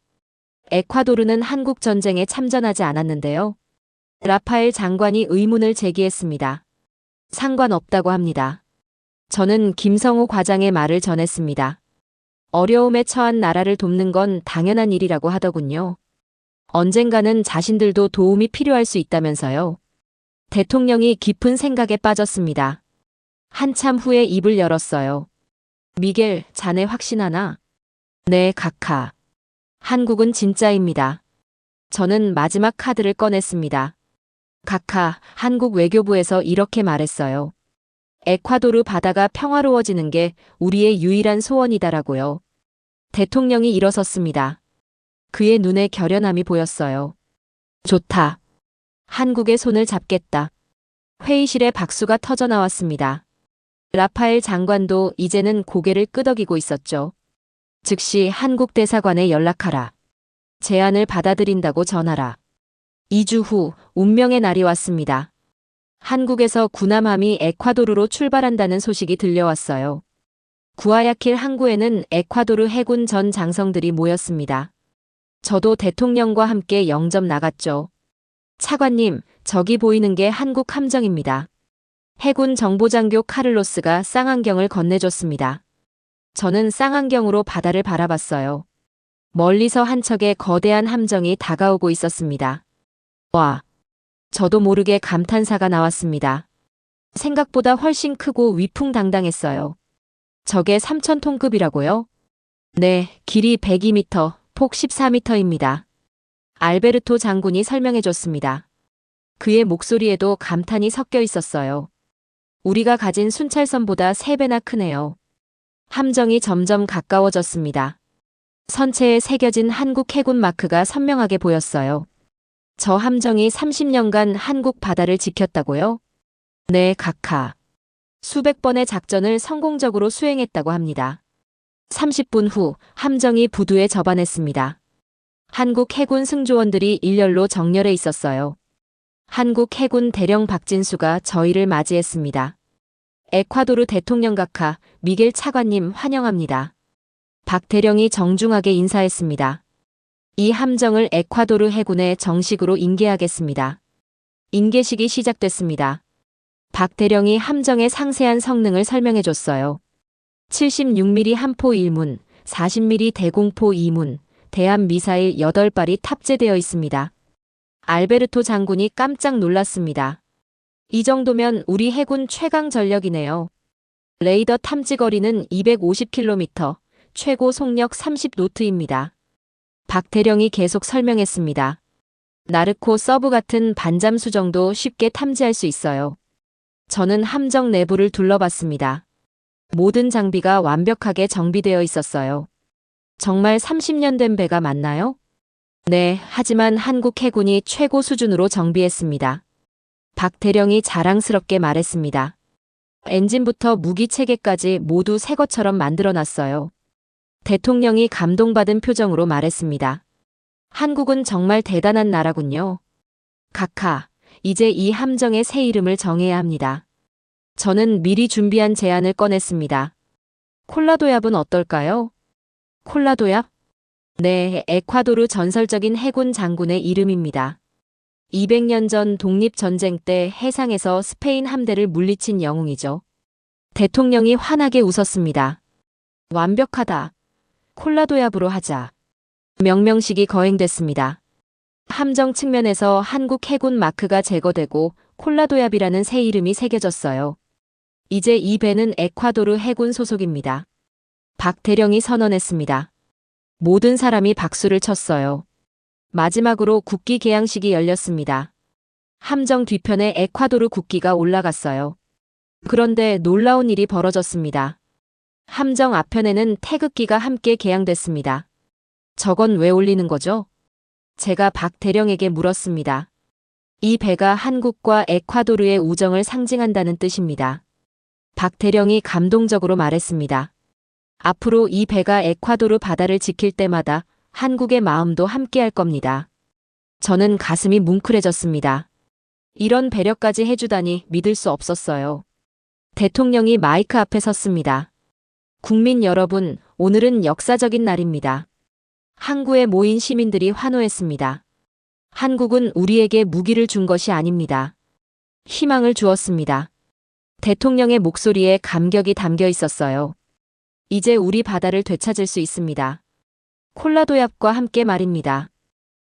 에콰도르는 한국 전쟁에 참전하지 않았는데요. 라파엘 장관이 의문을 제기했습니다. 상관없다고 합니다. 저는 김성호 과장의 말을 전했습니다. 어려움에 처한 나라를 돕는 건 당연한 일이라고 하더군요. 언젠가는 자신들도 도움이 필요할 수 있다면서요. 대통령이 깊은 생각에 빠졌습니다. 한참 후에 입을 열었어요. 미겔, 자네 확신하나? 네, 각하. 한국은 진짜입니다. 저는 마지막 카드를 꺼냈습니다. 각하, 한국 외교부에서 이렇게 말했어요. 에콰도르 바다가 평화로워지는 게 우리의 유일한 소원이다라고요. 대통령이 일어섰습니다. 그의 눈에 결연함이 보였어요. 좋다. 한국의 손을 잡겠다. 회의실에 박수가 터져 나왔습니다. 라파엘 장관도 이제는 고개를 끄덕이고 있었죠. 즉시 한국 대사관에 연락하라. 제안을 받아들인다고 전하라. 2주 후 운명의 날이 왔습니다. 한국에서 군함함이 에콰도르로 출발한다는 소식이 들려왔어요. 구아야킬 항구에는 에콰도르 해군 전 장성들이 모였습니다. 저도 대통령과 함께 영접 나갔죠. 차관님, 저기 보이는 게 한국 함정입니다. 해군 정보장교 카를로스가 쌍안경을 건네줬습니다. 저는 쌍안경으로 바다를 바라봤어요. 멀리서 한 척의 거대한 함정이 다가오고 있었습니다. 와! 저도 모르게 감탄사가 나왔습니다. 생각보다 훨씬 크고 위풍당당했어요. 저게 3,000톤급이라고요? 네, 길이 102m, 폭 14m입니다. 알베르토 장군이 설명해줬습니다. 그의 목소리에도 감탄이 섞여 있었어요. 우리가 가진 순찰선보다 3배나 크네요. 함정이 점점 가까워졌습니다. 선체에 새겨진 한국 해군 마크가 선명하게 보였어요. 저 함정이 30년간 한국 바다를 지켰다고요? 네, 각하. 수백 번의 작전을 성공적으로 수행했다고 합니다. 30분 후 함정이 부두에 접안했습니다. 한국 해군 승조원들이 일렬로 정렬해 있었어요. 한국 해군 대령 박진수가 저희를 맞이했습니다. 에콰도르 대통령 각하 미겔 차관님 환영합니다. 박 대령이 정중하게 인사했습니다. 이 함정을 에콰도르 해군에 정식으로 인계하겠습니다. 인계식이 시작됐습니다. 박 대령이 함정의 상세한 성능을 설명해줬어요. 76mm 함포 1문, 40mm 대공포 2문, 대함 미사일 8발이 탑재되어 있습니다. 알베르토 장군이 깜짝 놀랐습니다. 이 정도면 우리 해군 최강 전력이네요. 레이더 탐지 거리는 250km, 최고 속력 30노트입니다. 박 대령이 계속 설명했습니다. 나르코 서브 같은 반잠 수정도 쉽게 탐지할 수 있어요. 저는 함정 내부를 둘러봤습니다. 모든 장비가 완벽하게 정비되어 있었어요. 정말 30년 된 배가 맞나요? 네, 하지만 한국 해군이 최고 수준으로 정비했습니다. 박 대령이 자랑스럽게 말했습니다. 엔진부터 무기 체계까지 모두 새 것처럼 만들어놨어요. 대통령이 감동받은 표정으로 말했습니다. 한국은 정말 대단한 나라군요. 각하, 이제 이 함정의 새 이름을 정해야 합니다. 저는 미리 준비한 제안을 꺼냈습니다. 콜라도얏은 어떨까요? 콜라도얏? 네, 에콰도르 전설적인 해군 장군의 이름입니다. 200년 전 독립전쟁 때 해상에서 스페인 함대를 물리친 영웅이죠. 대통령이 환하게 웃었습니다. 완벽하다. 콜라도얏으로 하자. 명명식이 거행됐습니다. 함정 측면에서 한국 해군 마크가 제거되고 콜라도얏이라는 새 이름이 새겨졌어요. 이제 이 배는 에콰도르 해군 소속입니다. 박 대령이 선언했습니다. 모든 사람이 박수를 쳤어요. 마지막으로 국기 개양식이 열렸습니다. 함정 뒤편에 에콰도르 국기가 올라갔어요. 그런데 놀라운 일이 벌어졌습니다. 함정 앞편에는 태극기가 함께 개양됐습니다. 저건 왜 올리는 거죠? 제가 박 대령에게 물었습니다. 이 배가 한국과 에콰도르의 우정을 상징한다는 뜻입니다. 박 대령이 감동적으로 말했습니다. 앞으로 이 배가 에콰도르 바다를 지킬 때마다 한국의 마음도 함께할 겁니다. 저는 가슴이 뭉클해졌습니다. 이런 배려까지 해주다니 믿을 수 없었어요. 대통령이 마이크 앞에 섰습니다. 국민 여러분, 오늘은 역사적인 날입니다. 항구에 모인 시민들이 환호했습니다. 한국은 우리에게 무기를 준 것이 아닙니다. 희망을 주었습니다. 대통령의 목소리에 감격이 담겨 있었어요. 이제 우리 바다를 되찾을 수 있습니다. 콜라도얏과 함께 말입니다.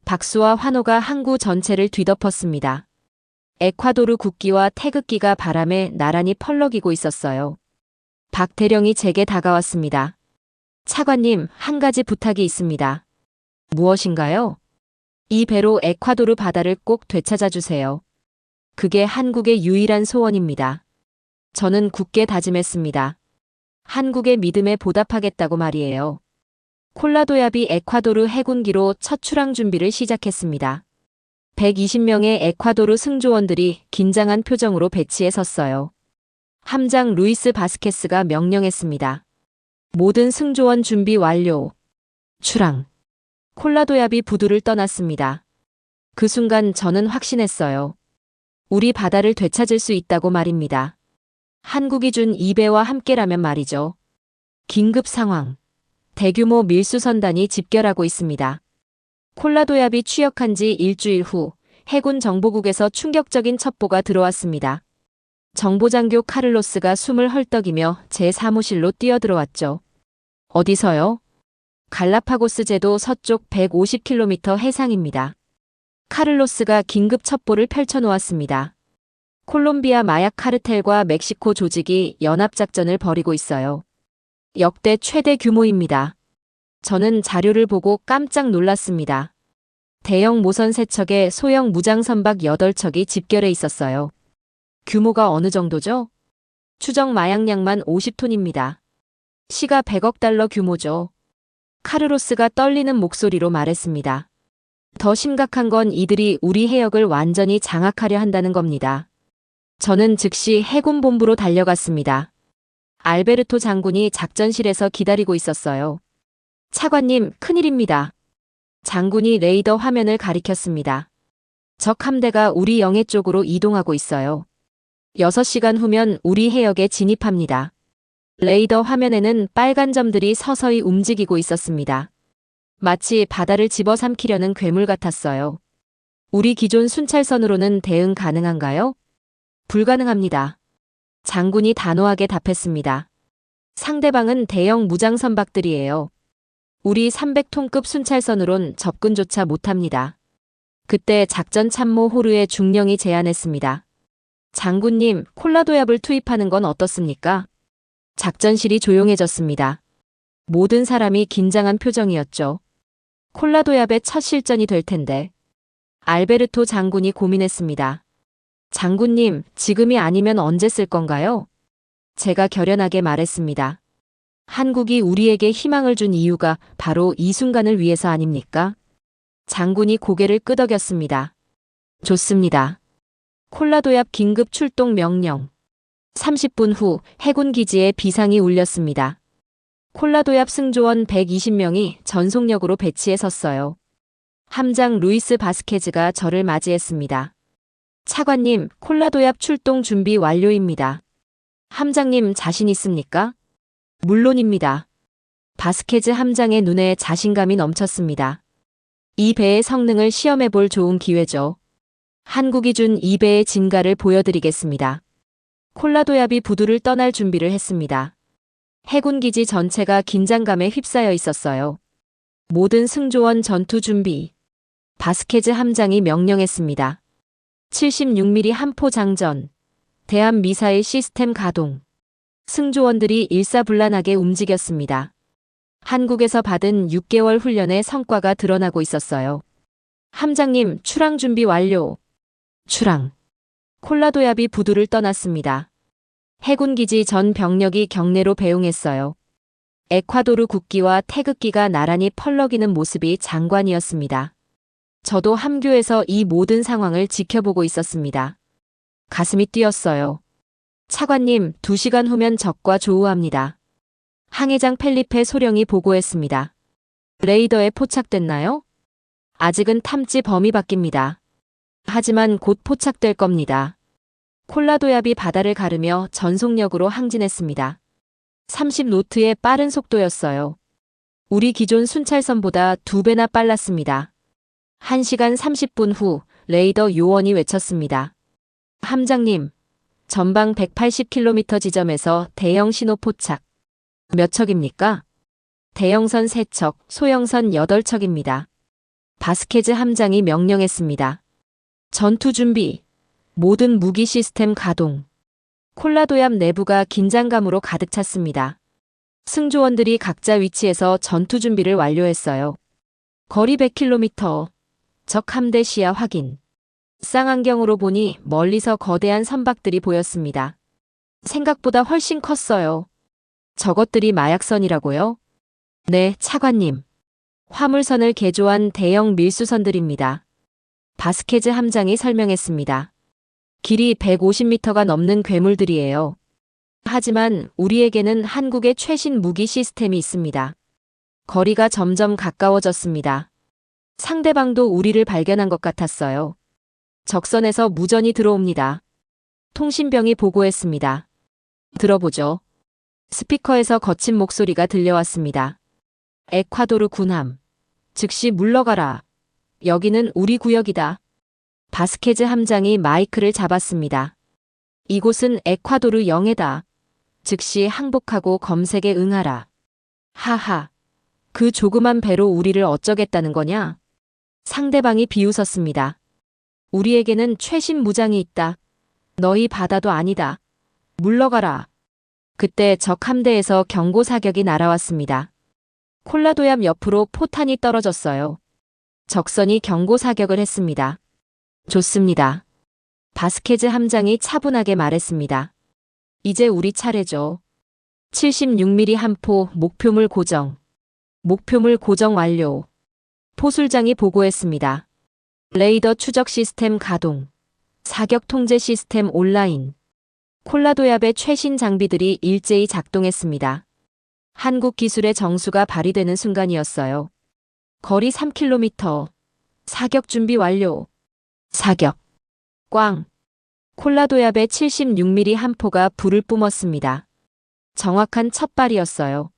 박수와 환호가 항구 전체를 뒤덮었습니다. 에콰도르 국기와 태극기가 바람에 나란히 펄럭이고 있었어요. 박 대령이 제게 다가왔습니다. 차관님, 한 가지 부탁이 있습니다. 무엇인가요? 이 배로 에콰도르 바다를 꼭 되찾아 주세요. 그게 한국의 유일한 소원입니다. 저는 굳게 다짐했습니다. 한국의 믿음에 보답하겠다고 말이에요. 콜라도얏이 에콰도르 해군기로 첫 출항 준비를 시작했습니다. 120명의 에콰도르 승조원들이 긴장한 표정으로 배치에 섰어요. 함장 루이스 바스케스가 명령했습니다. 모든 승조원 준비 완료. 출항. 콜라도얏이 부두를 떠났습니다. 그 순간 저는 확신했어요. 우리 바다를 되찾을 수 있다고 말입니다. 한국이 준 이 배와 함께라면 말이죠. 긴급 상황. 대규모 밀수선단이 집결하고 있습니다. 콜라도얏이 취역한 지 일주일 후 해군 정보국에서 충격적인 첩보가 들어왔습니다. 정보장교 카를로스가 숨을 헐떡이며 제 사무실로 뛰어들어왔죠. 어디서요? 갈라파고스 제도 서쪽 150km 해상입니다. 카를로스가 긴급 첩보를 펼쳐놓았습니다. 콜롬비아 마약 카르텔과 멕시코 조직이 연합작전을 벌이고 있어요. 역대 최대 규모입니다. 저는 자료를 보고 깜짝 놀랐습니다. 대형 모선 3척에 소형 무장선박 8척이 집결해 있었어요. 규모가 어느 정도죠? 추정 마약량만 50톤입니다. 시가 100억 달러 규모죠. 카르로스가 떨리는 목소리로 말했습니다. 더 심각한 건 이들이 우리 해역을 완전히 장악하려 한다는 겁니다. 저는 즉시 해군본부로 달려갔습니다. 알베르토 장군이 작전실에서 기다리고 있었어요. 차관님, 큰일입니다. 장군이 레이더 화면을 가리켰습니다. 적 함대가 우리 영해 쪽으로 이동하고 있어요. 6시간 후면 우리 해역에 진입합니다. 레이더 화면에는 빨간 점들이 서서히 움직이고 있었습니다. 마치 바다를 집어삼키려는 괴물 같았어요. 우리 기존 순찰선으로는 대응 가능한가요? 불가능합니다. 장군이 단호하게 답했습니다. 상대방은 대형 무장선박들이에요. 우리 300톤급 순찰선으론 접근조차 못합니다. 그때 작전참모 호르의 중령이 제안했습니다. 장군님, 콜라도얏을 투입하는 건 어떻습니까? 작전실이 조용해졌습니다. 모든 사람이 긴장한 표정이었죠. 콜라도얏의 첫 실전이 될 텐데. 알베르토 장군이 고민했습니다. 장군님, 지금이 아니면 언제 쓸 건가요? 제가 결연하게 말했습니다. 한국이 우리에게 희망을 준 이유가 바로 이 순간을 위해서 아닙니까? 장군이 고개를 끄덕였습니다. 좋습니다. 콜라도얏 긴급 출동 명령. 30분 후 해군 기지에 비상이 울렸습니다. 콜라도얏 승조원 120명이 전속력으로 배치에 섰어요. 함장 루이스 바스케즈가 저를 맞이했습니다. 차관님, 콜라도얏 출동 준비 완료입니다. 함장님 자신 있습니까? 물론입니다. 바스케즈 함장의 눈에 자신감이 넘쳤습니다. 이 배의 성능을 시험해볼 좋은 기회죠. 한국이 준 이 배의 진가를 보여드리겠습니다. 콜라도얏이 부두를 떠날 준비를 했습니다. 해군기지 전체가 긴장감에 휩싸여 있었어요. 모든 승조원 전투 준비. 바스케즈 함장이 명령했습니다. 76mm 함포 장전. 대함 미사일 시스템 가동. 승조원들이 일사불란하게 움직였습니다. 한국에서 받은 6개월 훈련의 성과가 드러나고 있었어요. 함장님, 출항 준비 완료. 출항. 콜라도야비 부두를 떠났습니다. 해군기지 전 병력이 경내로 배웅했어요. 에콰도르 국기와 태극기가 나란히 펄럭이는 모습이 장관이었습니다. 저도 함교에서 이 모든 상황을 지켜보고 있었습니다. 가슴이 뛰었어요. 차관님, 2시간 후면 적과 조우합니다. 항해장 펠리페 소령이 보고했습니다. 레이더에 포착됐나요? 아직은 탐지 범위 밖입니다. 하지만 곧 포착될 겁니다. 콜라도야비 바다를 가르며 전속력으로 항진했습니다. 30노트의 빠른 속도였어요. 우리 기존 순찰선보다 2배나 빨랐습니다. 1시간 30분 후 레이더 요원이 외쳤습니다. 함장님, 전방 180km 지점에서 대형 신호 포착. 몇 척입니까? 대형선 3척, 소형선 8척입니다. 바스케즈 함장이 명령했습니다. 전투 준비. 모든 무기 시스템 가동. 콜라도얌 내부가 긴장감으로 가득 찼습니다. 승조원들이 각자 위치에서 전투 준비를 완료했어요. 거리 100km. 적 함대 시야 확인. 쌍안경으로 보니 멀리서 거대한 선박들이 보였습니다. 생각보다 훨씬 컸어요. 저것들이 마약선이라고요? 네, 차관님. 화물선을 개조한 대형 밀수선들입니다. 바스케즈 함장이 설명했습니다. 길이 150m가 넘는 괴물들이에요. 하지만 우리에게는 한국의 최신 무기 시스템이 있습니다. 거리가 점점 가까워졌습니다. 상대방도 우리를 발견한 것 같았어요. 적선에서 무전이 들어옵니다. 통신병이 보고했습니다. 들어보죠. 스피커에서 거친 목소리가 들려왔습니다. 에콰도르 군함. 즉시 물러가라. 여기는 우리 구역이다. 바스케즈 함장이 마이크를 잡았습니다. 이곳은 에콰도르 영해다. 즉시 항복하고 검색에 응하라. 하하. 그 조그만 배로 우리를 어쩌겠다는 거냐? 상대방이 비웃었습니다. 우리에게는 최신 무장이 있다. 너희 바다도 아니다. 물러가라. 그때 적 함대에서 경고 사격이 날아왔습니다. 콜라도얌 옆으로 포탄이 떨어졌어요. 적선이 경고 사격을 했습니다. 좋습니다. 바스케즈 함장이 차분하게 말했습니다. 이제 우리 차례죠. 76mm 함포 목표물 고정. 목표물 고정 완료. 포술장이 보고했습니다. 레이더 추적 시스템 가동. 사격 통제 시스템 온라인. 콜라도얏의 최신 장비들이 일제히 작동했습니다. 한국 기술의 정수가 발휘되는 순간이었어요. 거리 3km. 사격 준비 완료. 사격. 꽝. 콜라도얏의 76mm 함포가 불을 뿜었습니다. 정확한 첫 발이었어요.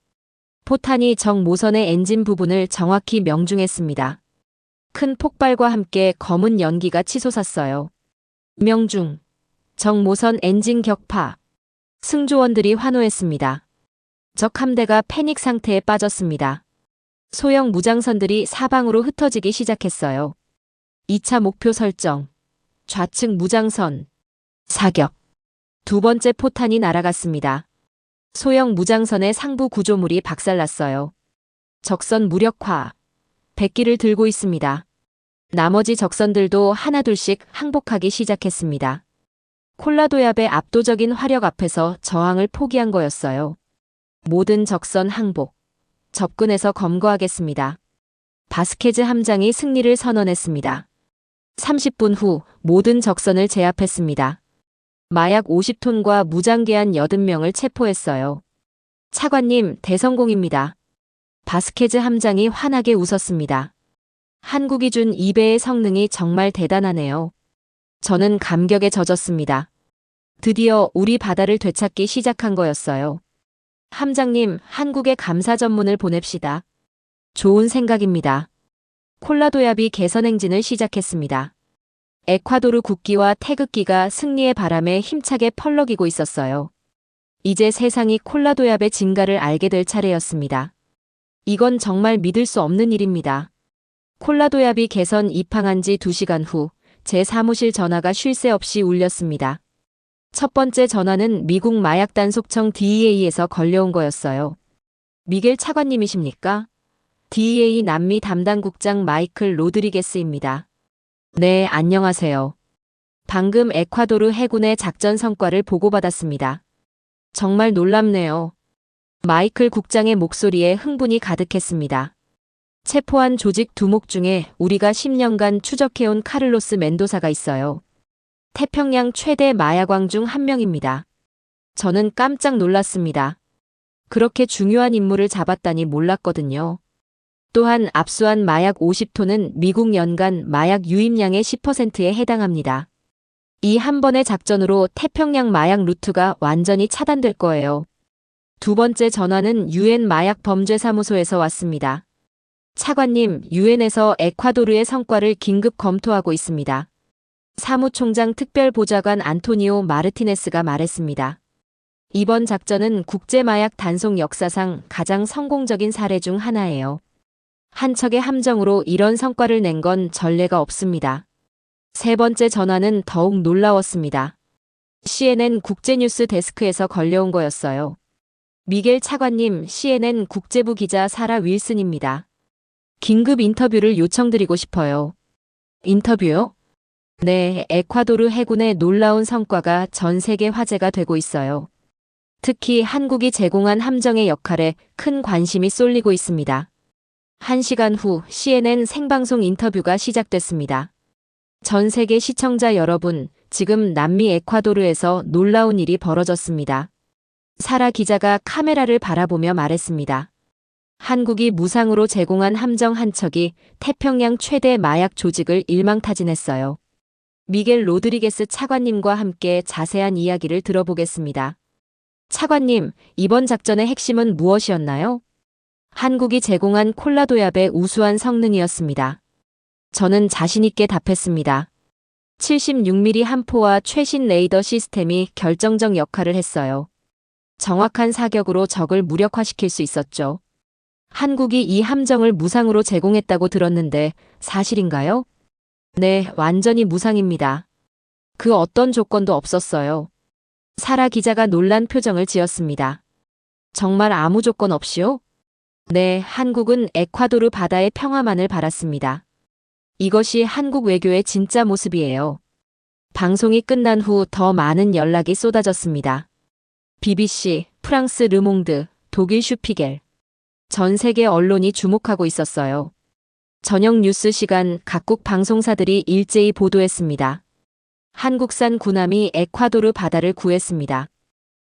포탄이 적 모선의 엔진 부분을 정확히 명중했습니다. 큰 폭발과 함께 검은 연기가 치솟았어요. 명중. 적 모선 엔진 격파. 승조원들이 환호했습니다. 적 함대가 패닉 상태에 빠졌습니다. 소형 무장선들이 사방으로 흩어지기 시작했어요. 2차 목표 설정. 좌측 무장선. 사격. 두 번째 포탄이 날아갔습니다. 소형 무장선의 상부 구조물이 박살났어요. 적선 무력화. 백기를 들고 있습니다. 나머지 적선들도 하나둘씩 항복하기 시작했습니다. 콜라도얏의 압도적인 화력 앞에서 저항을 포기한 거였어요. 모든 적선 항복. 접근해서 검거하겠습니다. 바스케즈 함장이 승리를 선언했습니다. 30분 후 모든 적선을 제압했습니다. 마약 50톤과 무장계한 80명을 체포했어요. 차관님, 대성공입니다. 바스케즈 함장이 환하게 웃었습니다. 한국이 준 2배의 성능이 정말 대단하네요. 저는 감격에 젖었습니다. 드디어 우리 바다를 되찾기 시작한 거였어요. 함장님, 한국에 감사 전문을 보냅시다. 좋은 생각입니다. 콜라도얏이 개선 행진을 시작했습니다. 에콰도르 국기와 태극기가 승리의 바람에 힘차게 펄럭이고 있었어요. 이제 세상이 콜라도얏의 진가를 알게 될 차례였습니다. 이건 정말 믿을 수 없는 일입니다. 콜라도야비 개선 입항한 지 2시간 후 제 사무실 전화가 쉴 새 없이 울렸습니다. 첫 번째 전화는 미국 마약 단속청 DEA에서 걸려온 거였어요. 미겔 차관님이십니까? DEA 남미 담당국장 마이클 로드리게스입니다. 네, 안녕하세요. 방금 에콰도르 해군의 작전 성과를 보고받았습니다. 정말 놀랍네요. 마이클 국장의 목소리에 흥분이 가득했습니다. 체포한 조직 두목 중에 우리가 10년간 추적해온 카를로스 멘도사가 있어요. 태평양 최대 마약왕 중 한 명입니다. 저는 깜짝 놀랐습니다. 그렇게 중요한 인물을 잡았다니 몰랐거든요. 또한 압수한 마약 50톤은 미국 연간 마약 유입량의 10%에 해당합니다. 이 한 번의 작전으로 태평양 마약 루트가 완전히 차단될 거예요. 두 번째 전화는 유엔 마약 범죄사무소에서 왔습니다. 차관님, 유엔에서 에콰도르의 성과를 긴급 검토하고 있습니다. 사무총장 특별보좌관 안토니오 마르티네스가 말했습니다. 이번 작전은 국제마약 단속 역사상 가장 성공적인 사례 중 하나예요. 한 척의 함정으로 이런 성과를 낸 건 전례가 없습니다. 세 번째 전화는 더욱 놀라웠습니다. CNN 국제뉴스 데스크에서 걸려온 거였어요. 미겔 차관님, CNN 국제부 기자 사라 윌슨입니다. 긴급 인터뷰를 요청드리고 싶어요. 인터뷰요? 네, 에콰도르 해군의 놀라운 성과가 전 세계 화제가 되고 있어요. 특히 한국이 제공한 함정의 역할에 큰 관심이 쏠리고 있습니다. 1시간 후 CNN 생방송 인터뷰가 시작됐습니다. 전 세계 시청자 여러분, 지금 남미 에콰도르에서 놀라운 일이 벌어졌습니다. 사라 기자가 카메라를 바라보며 말했습니다. 한국이 무상으로 제공한 함정 한 척이 태평양 최대 마약 조직을 일망타진했어요. 미겔 로드리게스 차관님과 함께 자세한 이야기를 들어보겠습니다. 차관님, 이번 작전의 핵심은 무엇이었나요? 한국이 제공한 콜라도яб의 우수한 성능이었습니다. 저는 자신있게 답했습니다. 76mm 함포와 최신 레이더 시스템이 결정적 역할을 했어요. 정확한 사격으로 적을 무력화시킬 수 있었죠. 한국이 이 함정을 무상으로 제공했다고 들었는데 사실인가요? 네, 완전히 무상입니다. 그 어떤 조건도 없었어요. 사라 기자가 놀란 표정을 지었습니다. 정말 아무 조건 없이요? 네, 한국은 에콰도르 바다의 평화만을 바랐습니다. 이것이 한국 외교의 진짜 모습이에요. 방송이 끝난 후 더 많은 연락이 쏟아졌습니다. BBC, 프랑스 르몽드, 독일 슈피겔. 전 세계 언론이 주목하고 있었어요. 저녁 뉴스 시간 각국 방송사들이 일제히 보도했습니다. 한국산 군함이 에콰도르 바다를 구했습니다.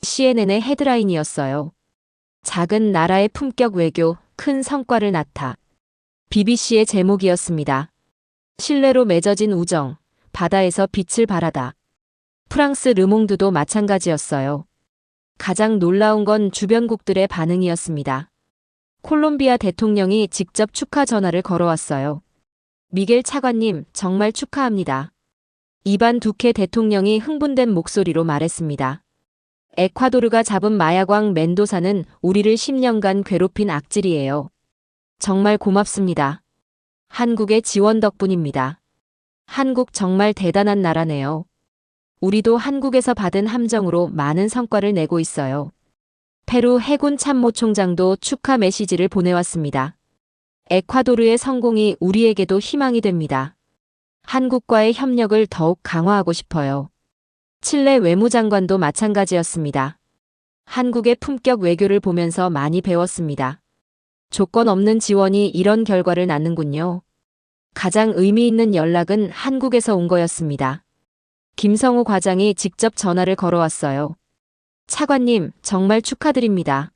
CNN의 헤드라인이었어요. 작은 나라의 품격 외교, 큰 성과를 나타. BBC의 제목이었습니다. 신뢰로 맺어진 우정, 바다에서 빛을 발하다. 프랑스 르몽드도 마찬가지였어요. 가장 놀라운 건 주변국들의 반응이었습니다. 콜롬비아 대통령이 직접 축하 전화를 걸어왔어요. 미겔 차관님, 정말 축하합니다. 이반 두케 대통령이 흥분된 목소리로 말했습니다. 에콰도르가 잡은 마약왕 멘도사는 우리를 10년간 괴롭힌 악질이에요. 정말 고맙습니다. 한국의 지원 덕분입니다. 한국 정말 대단한 나라네요. 우리도 한국에서 받은 함정으로 많은 성과를 내고 있어요. 페루 해군 참모총장도 축하 메시지를 보내왔습니다. 에콰도르의 성공이 우리에게도 희망이 됩니다. 한국과의 협력을 더욱 강화하고 싶어요. 칠레 외무장관도 마찬가지였습니다. 한국의 품격 외교를 보면서 많이 배웠습니다. 조건 없는 지원이 이런 결과를 낳는군요. 가장 의미 있는 연락은 한국에서 온 거였습니다. 김성우 과장이 직접 전화를 걸어왔어요. 차관님, 정말 축하드립니다.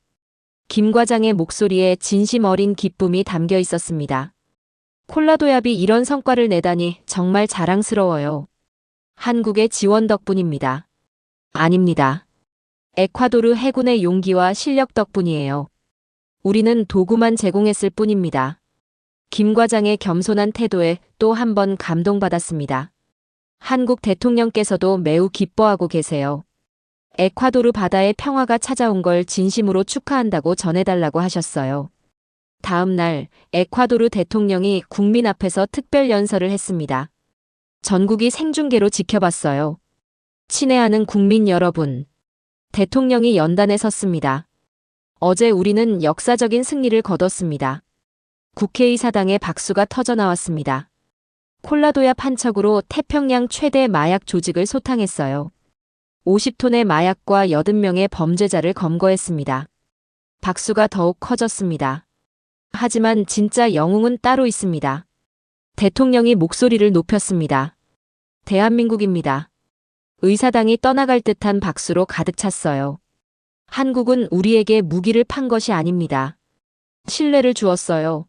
김 과장의 목소리에 진심 어린 기쁨이 담겨 있었습니다. 콜라도яб이 이런 성과를 내다니 정말 자랑스러워요. 한국의 지원 덕분입니다. 아닙니다. 에콰도르 해군의 용기와 실력 덕분이에요. 우리는 도구만 제공했을 뿐입니다. 김 과장의 겸손한 태도에 또 한 번 감동받았습니다. 한국 대통령께서도 매우 기뻐하고 계세요. 에콰도르 바다의 평화가 찾아온 걸 진심으로 축하한다고 전해달라고 하셨어요. 다음 날 에콰도르 대통령이 국민 앞에서 특별 연설을 했습니다. 전국이 생중계로 지켜봤어요. 친애하는 국민 여러분. 대통령이 연단에 섰습니다. 어제 우리는 역사적인 승리를 거뒀습니다. 국회의사당에 박수가 터져 나왔습니다. 콜라도약 한 척으로 태평양 최대 마약 조직을 소탕했어요. 50톤의 마약과 80명의 범죄자를 검거했습니다. 박수가 더욱 커졌습니다. 하지만 진짜 영웅은 따로 있습니다. 대통령이 목소리를 높였습니다. 대한민국입니다. 의사당이 떠나갈 듯한 박수로 가득 찼어요. 한국은 우리에게 무기를 판 것이 아닙니다. 신뢰를 주었어요.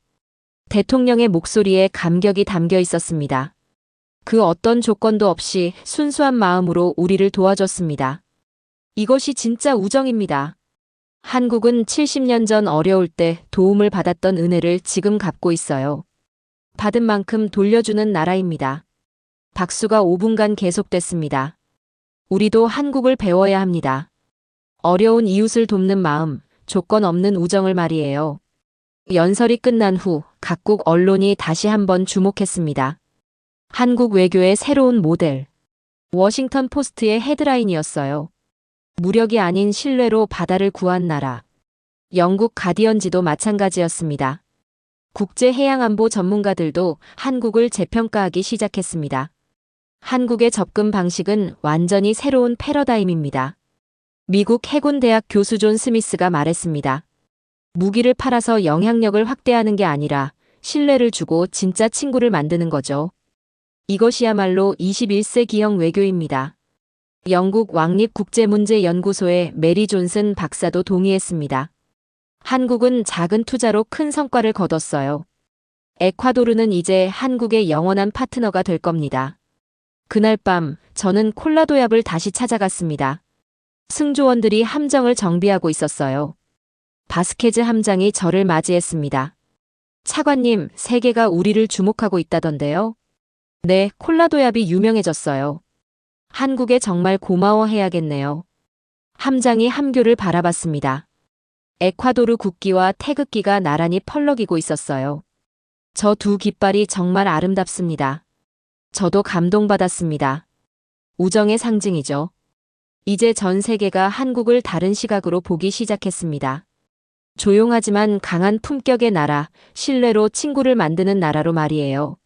대통령의 목소리에 감격이 담겨 있었습니다. 그 어떤 조건도 없이 순수한 마음으로 우리를 도와줬습니다. 이것이 진짜 우정입니다. 한국은 70년 전 어려울 때 도움을 받았던 은혜를 지금 갚고 있어요. 받은 만큼 돌려주는 나라입니다. 박수가 5분간 계속됐습니다. 우리도 한국을 배워야 합니다. 어려운 이웃을 돕는 마음, 조건 없는 우정을 말이에요. 연설이 끝난 후 각국 언론이 다시 한번 주목했습니다. 한국 외교의 새로운 모델. 워싱턴 포스트의 헤드라인이었어요. 무력이 아닌 신뢰로 바다를 구한 나라. 영국 가디언지도 마찬가지였습니다. 국제해양안보 전문가들도 한국을 재평가하기 시작했습니다. 한국의 접근 방식은 완전히 새로운 패러다임입니다. 미국 해군대학 교수 존 스미스가 말했습니다. 무기를 팔아서 영향력을 확대하는 게 아니라 신뢰를 주고 진짜 친구를 만드는 거죠. 이것이야말로 21세기형 외교입니다. 영국 왕립국제문제연구소의 메리 존슨 박사도 동의했습니다. 한국은 작은 투자로 큰 성과를 거뒀어요. 에콰도르는 이제 한국의 영원한 파트너가 될 겁니다. 그날 밤 저는 콜라도약을 다시 찾아갔습니다. 승조원들이 함정을 정비하고 있었어요. 바스케즈 함장이 저를 맞이했습니다. 차관님, 세계가 우리를 주목하고 있다던데요? 네, 콜라도약이 유명해졌어요. 한국에 정말 고마워해야겠네요. 함장이 함교를 바라봤습니다. 에콰도르 국기와 태극기가 나란히 펄럭이고 있었어요. 저 두 깃발이 정말 아름답습니다. 저도 감동받았습니다. 우정의 상징이죠. 이제 전 세계가 한국을 다른 시각으로 보기 시작했습니다. 조용하지만 강한 품격의 나라, 신뢰로 친구를 만드는 나라로 말이에요.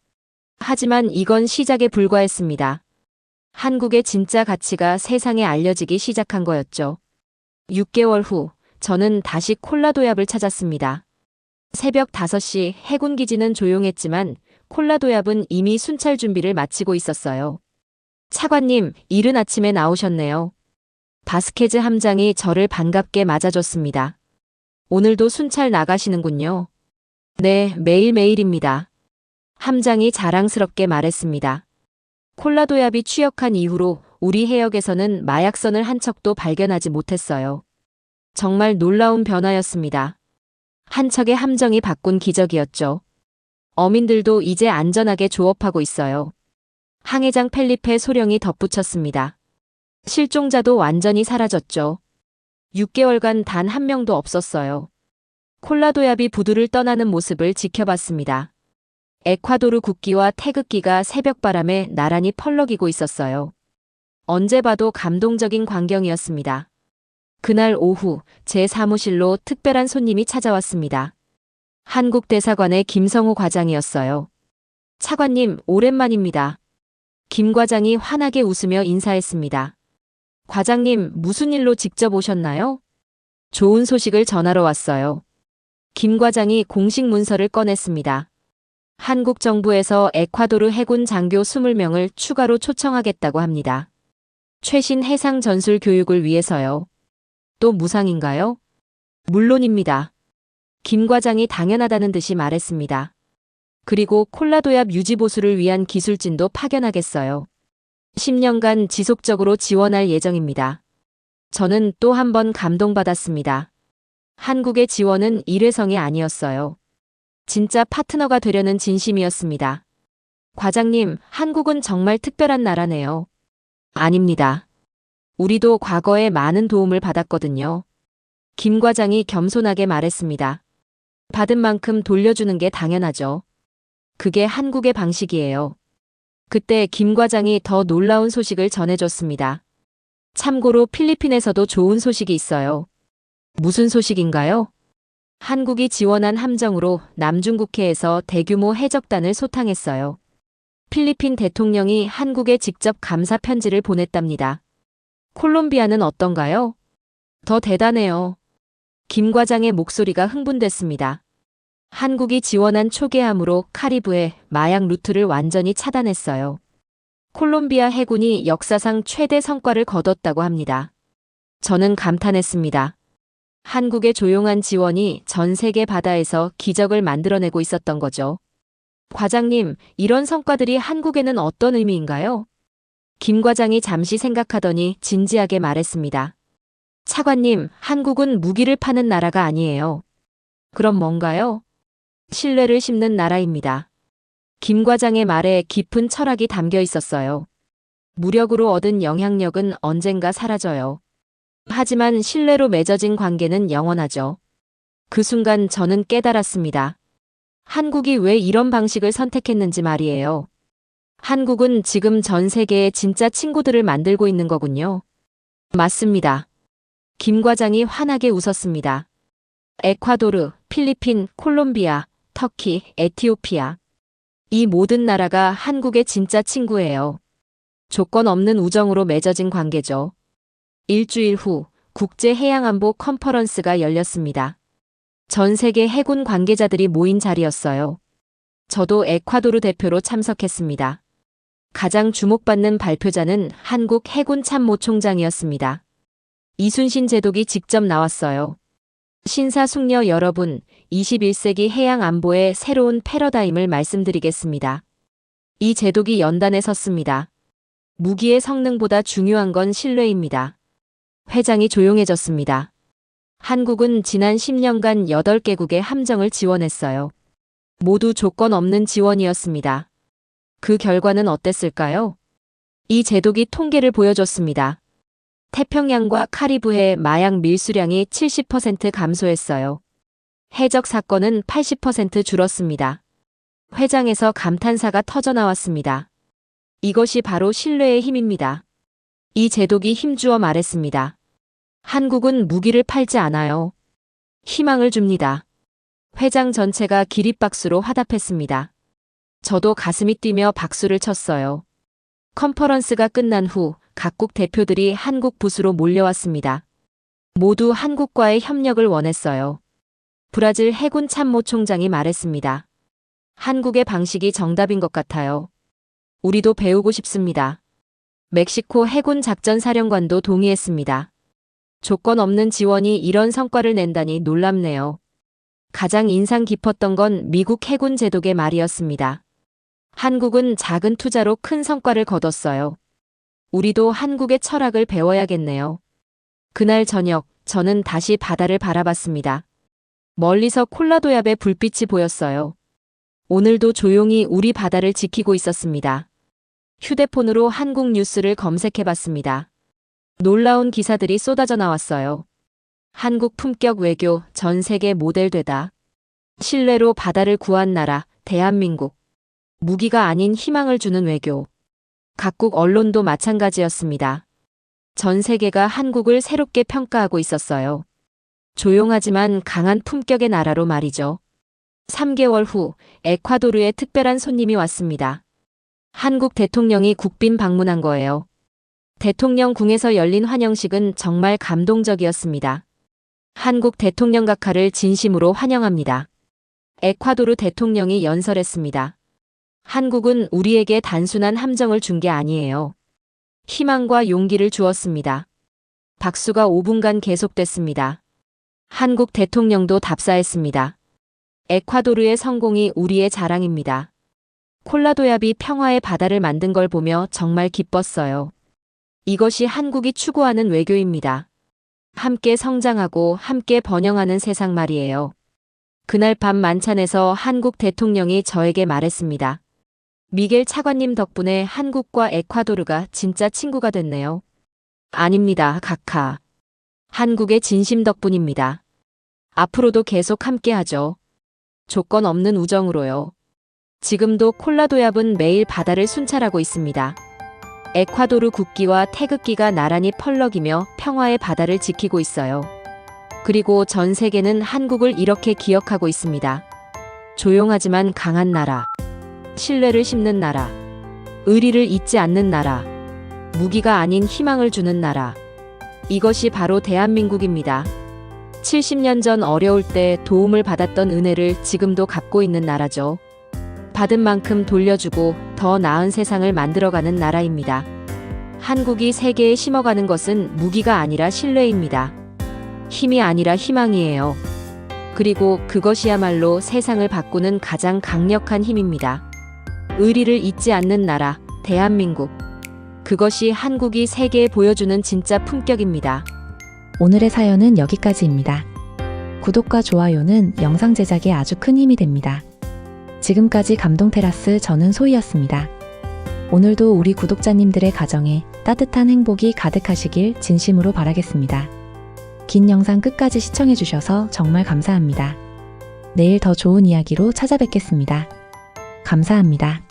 하지만 이건 시작에 불과했습니다. 한국의 진짜 가치가 세상에 알려지기 시작한 거였죠. 6개월 후, 저는 다시 콜라도약을 찾았습니다. 새벽 5시 해군기지는 조용했지만 콜라도약은 이미 순찰 준비를 마치고 있었어요. 차관님, 이른 아침에 나오셨네요. 바스케즈 함장이 저를 반갑게 맞아줬습니다. 오늘도 순찰 나가시는군요. 네, 매일매일입니다. 함장이 자랑스럽게 말했습니다. 콜라도약이 취역한 이후로 우리 해역에서는 마약선을 한 척도 발견하지 못했어요. 정말 놀라운 변화였습니다. 한 척의 함정이 바꾼 기적이었죠. 어민들도 이제 안전하게 조업하고 있어요. 항해장 펠리페 소령이 덧붙였습니다. 실종자도 완전히 사라졌죠. 6개월간 단 한 명도 없었어요. 콜라도약이 부두를 떠나는 모습을 지켜봤습니다. 에콰도르 국기와 태극기가 새벽바람에 나란히 펄럭이고 있었어요. 언제 봐도 감동적인 광경이었습니다. 그날 오후 제 사무실로 특별한 손님이 찾아왔습니다. 한국 대사관의 김성호 과장이었어요. 차관님, 오랜만입니다. 김 과장이 환하게 웃으며 인사했습니다. 과장님, 무슨 일로 직접 오셨나요? 좋은 소식을 전하러 왔어요. 김 과장이 공식 문서를 꺼냈습니다. 한국 정부에서 에콰도르 해군 장교 20명을 추가로 초청하겠다고 합니다. 최신 해상 전술 교육을 위해서요. 또 무상인가요? 물론입니다. 김 과장이 당연하다는 듯이 말했습니다. 그리고 콜라도약 유지보수를 위한 기술진도 파견하겠어요. 10년간 지속적으로 지원할 예정입니다. 저는 또 한 번 감동받았습니다. 한국의 지원은 일회성이 아니었어요. 진짜 파트너가 되려는 진심이었습니다. 과장님, 한국은 정말 특별한 나라네요. 아닙니다. 우리도 과거에 많은 도움을 받았거든요. 김 과장이 겸손하게 말했습니다. 받은 만큼 돌려주는 게 당연하죠. 그게 한국의 방식이에요. 그때 김 과장이 더 놀라운 소식을 전해줬습니다. 참고로 필리핀에서도 좋은 소식이 있어요. 무슨 소식인가요? 한국이 지원한 함정으로 남중국해에서 대규모 해적단을 소탕했어요. 필리핀 대통령이 한국에 직접 감사 편지를 보냈답니다. 콜롬비아는 어떤가요? 더 대단해요. 김 과장의 목소리가 흥분됐습니다. 한국이 지원한 초계함으로 카리브해 마약 루트를 완전히 차단했어요. 콜롬비아 해군이 역사상 최대 성과를 거뒀다고 합니다. 저는 감탄했습니다. 한국의 조용한 지원이 전 세계 바다에서 기적을 만들어내고 있었던 거죠. 과장님, 이런 성과들이 한국에는 어떤 의미인가요? 김 과장이 잠시 생각하더니 진지하게 말했습니다. 차관님, 한국은 무기를 파는 나라가 아니에요. 그럼 뭔가요? 신뢰를 심는 나라입니다. 김 과장의 말에 깊은 철학이 담겨 있었어요. 무력으로 얻은 영향력은 언젠가 사라져요. 하지만 신뢰로 맺어진 관계는 영원하죠. 그 순간 저는 깨달았습니다. 한국이 왜 이런 방식을 선택했는지 말이에요. 한국은 지금 전 세계에 진짜 친구들을 만들고 있는 거군요. 맞습니다. 김 과장이 환하게 웃었습니다. 에콰도르, 필리핀, 콜롬비아, 터키, 에티오피아. 이 모든 나라가 한국의 진짜 친구예요. 조건 없는 우정으로 맺어진 관계죠. 일주일 후 국제해양안보 컨퍼런스가 열렸습니다. 전 세계 해군 관계자들이 모인 자리였어요. 저도 에콰도르 대표로 참석했습니다. 가장 주목받는 발표자는 한국 해군 참모총장이었습니다. 이순신 제독이 직접 나왔어요. 신사숙녀 여러분, 21세기 해양 안보의 새로운 패러다임을 말씀드리겠습니다. 이 제독이 연단에 섰습니다. 무기의 성능보다 중요한 건 신뢰입니다. 회장이 조용해졌습니다. 한국은 지난 10년간 8개국의 함정을 지원했어요. 모두 조건 없는 지원이었습니다. 그 결과는 어땠을까요? 이 제독이 통계를 보여줬습니다. 태평양과 카리브해 마약 밀수량이 70% 감소했어요. 해적 사건은 80% 줄었습니다. 회장에서 감탄사가 터져나왔습니다. 이것이 바로 신뢰의 힘입니다. 이 제독이 힘주어 말했습니다. 한국은 무기를 팔지 않아요. 희망을 줍니다. 회장 전체가 기립박수로 화답했습니다. 저도 가슴이 뛰며 박수를 쳤어요. 컨퍼런스가 끝난 후 각국 대표들이 한국 부수로 몰려왔습니다. 모두 한국과의 협력을 원했어요. 브라질 해군 참모총장이 말했습니다. 한국의 방식이 정답인 것 같아요. 우리도 배우고 싶습니다. 멕시코 해군 작전사령관도 동의했습니다. 조건 없는 지원이 이런 성과를 낸다니 놀랍네요. 가장 인상 깊었던 건 미국 해군 제독의 말이었습니다. 한국은 작은 투자로 큰 성과를 거뒀어요. 우리도 한국의 철학을 배워야겠네요. 그날 저녁, 저는 다시 바다를 바라봤습니다. 멀리서 콜라도яб의 불빛이 보였어요. 오늘도 조용히 우리 바다를 지키고 있었습니다. 휴대폰으로 한국 뉴스를 검색해봤습니다. 놀라운 기사들이 쏟아져 나왔어요. 한국 품격 외교 전 세계 모델 되다. 신뢰로 바다를 구한 나라, 대한민국. 무기가 아닌 희망을 주는 외교. 각국 언론도 마찬가지였습니다. 전 세계가 한국을 새롭게 평가하고 있었어요. 조용하지만 강한 품격의 나라로 말이죠. 3개월 후 에콰도르에 특별한 손님이 왔습니다. 한국 대통령이 국빈 방문한 거예요. 대통령 궁에서 열린 환영식은 정말 감동적이었습니다. 한국 대통령 각하를 진심으로 환영합니다. 에콰도르 대통령이 연설했습니다. 한국은 우리에게 단순한 함정을 준 게 아니에요. 희망과 용기를 주었습니다. 박수가 5분간 계속됐습니다. 한국 대통령도 답사했습니다. 에콰도르의 성공이 우리의 자랑입니다. 콜라도яб이 평화의 바다를 만든 걸 보며 정말 기뻤어요. 이것이 한국이 추구하는 외교입니다. 함께 성장하고 함께 번영하는 세상 말이에요. 그날 밤 만찬에서 한국 대통령이 저에게 말했습니다. 미겔 차관님 덕분에 한국과 에콰도르가 진짜 친구가 됐네요. 아닙니다, 각하. 한국의 진심 덕분입니다. 앞으로도 계속 함께하죠. 조건 없는 우정으로요. 지금도 콜라도얏은 매일 바다를 순찰하고 있습니다. 에콰도르 국기와 태극기가 나란히 펄럭이며 평화의 바다를 지키고 있어요. 그리고 전 세계는 한국을 이렇게 기억하고 있습니다. 조용하지만 강한 나라, 신뢰를 심는 나라, 의리를 잊지 않는 나라, 무기가 아닌 희망을 주는 나라. 이것이 바로 대한민국입니다. 70년 전 어려울 때 도움을 받았던 은혜를 지금도 갚고 있는 나라죠. 받은 만큼 돌려주고 더 나은 세상을 만들어가는 나라입니다. 한국이 세계에 심어가는 것은 무기가 아니라 신뢰입니다. 힘이 아니라 희망이에요. 그리고 그것이야말로 세상을 바꾸는 가장 강력한 힘입니다. 의리를 잊지 않는 나라, 대한민국. 그것이 한국이 세계에 보여주는 진짜 품격입니다. 오늘의 사연은 여기까지입니다. 구독과 좋아요는 영상 제작에 아주 큰 힘이 됩니다. 지금까지 감동테라스 저는 소희였습니다. 오늘도 우리 구독자님들의 가정에 따뜻한 행복이 가득하시길 진심으로 바라겠습니다. 긴 영상 끝까지 시청해주셔서 정말 감사합니다. 내일 더 좋은 이야기로 찾아뵙겠습니다. 감사합니다.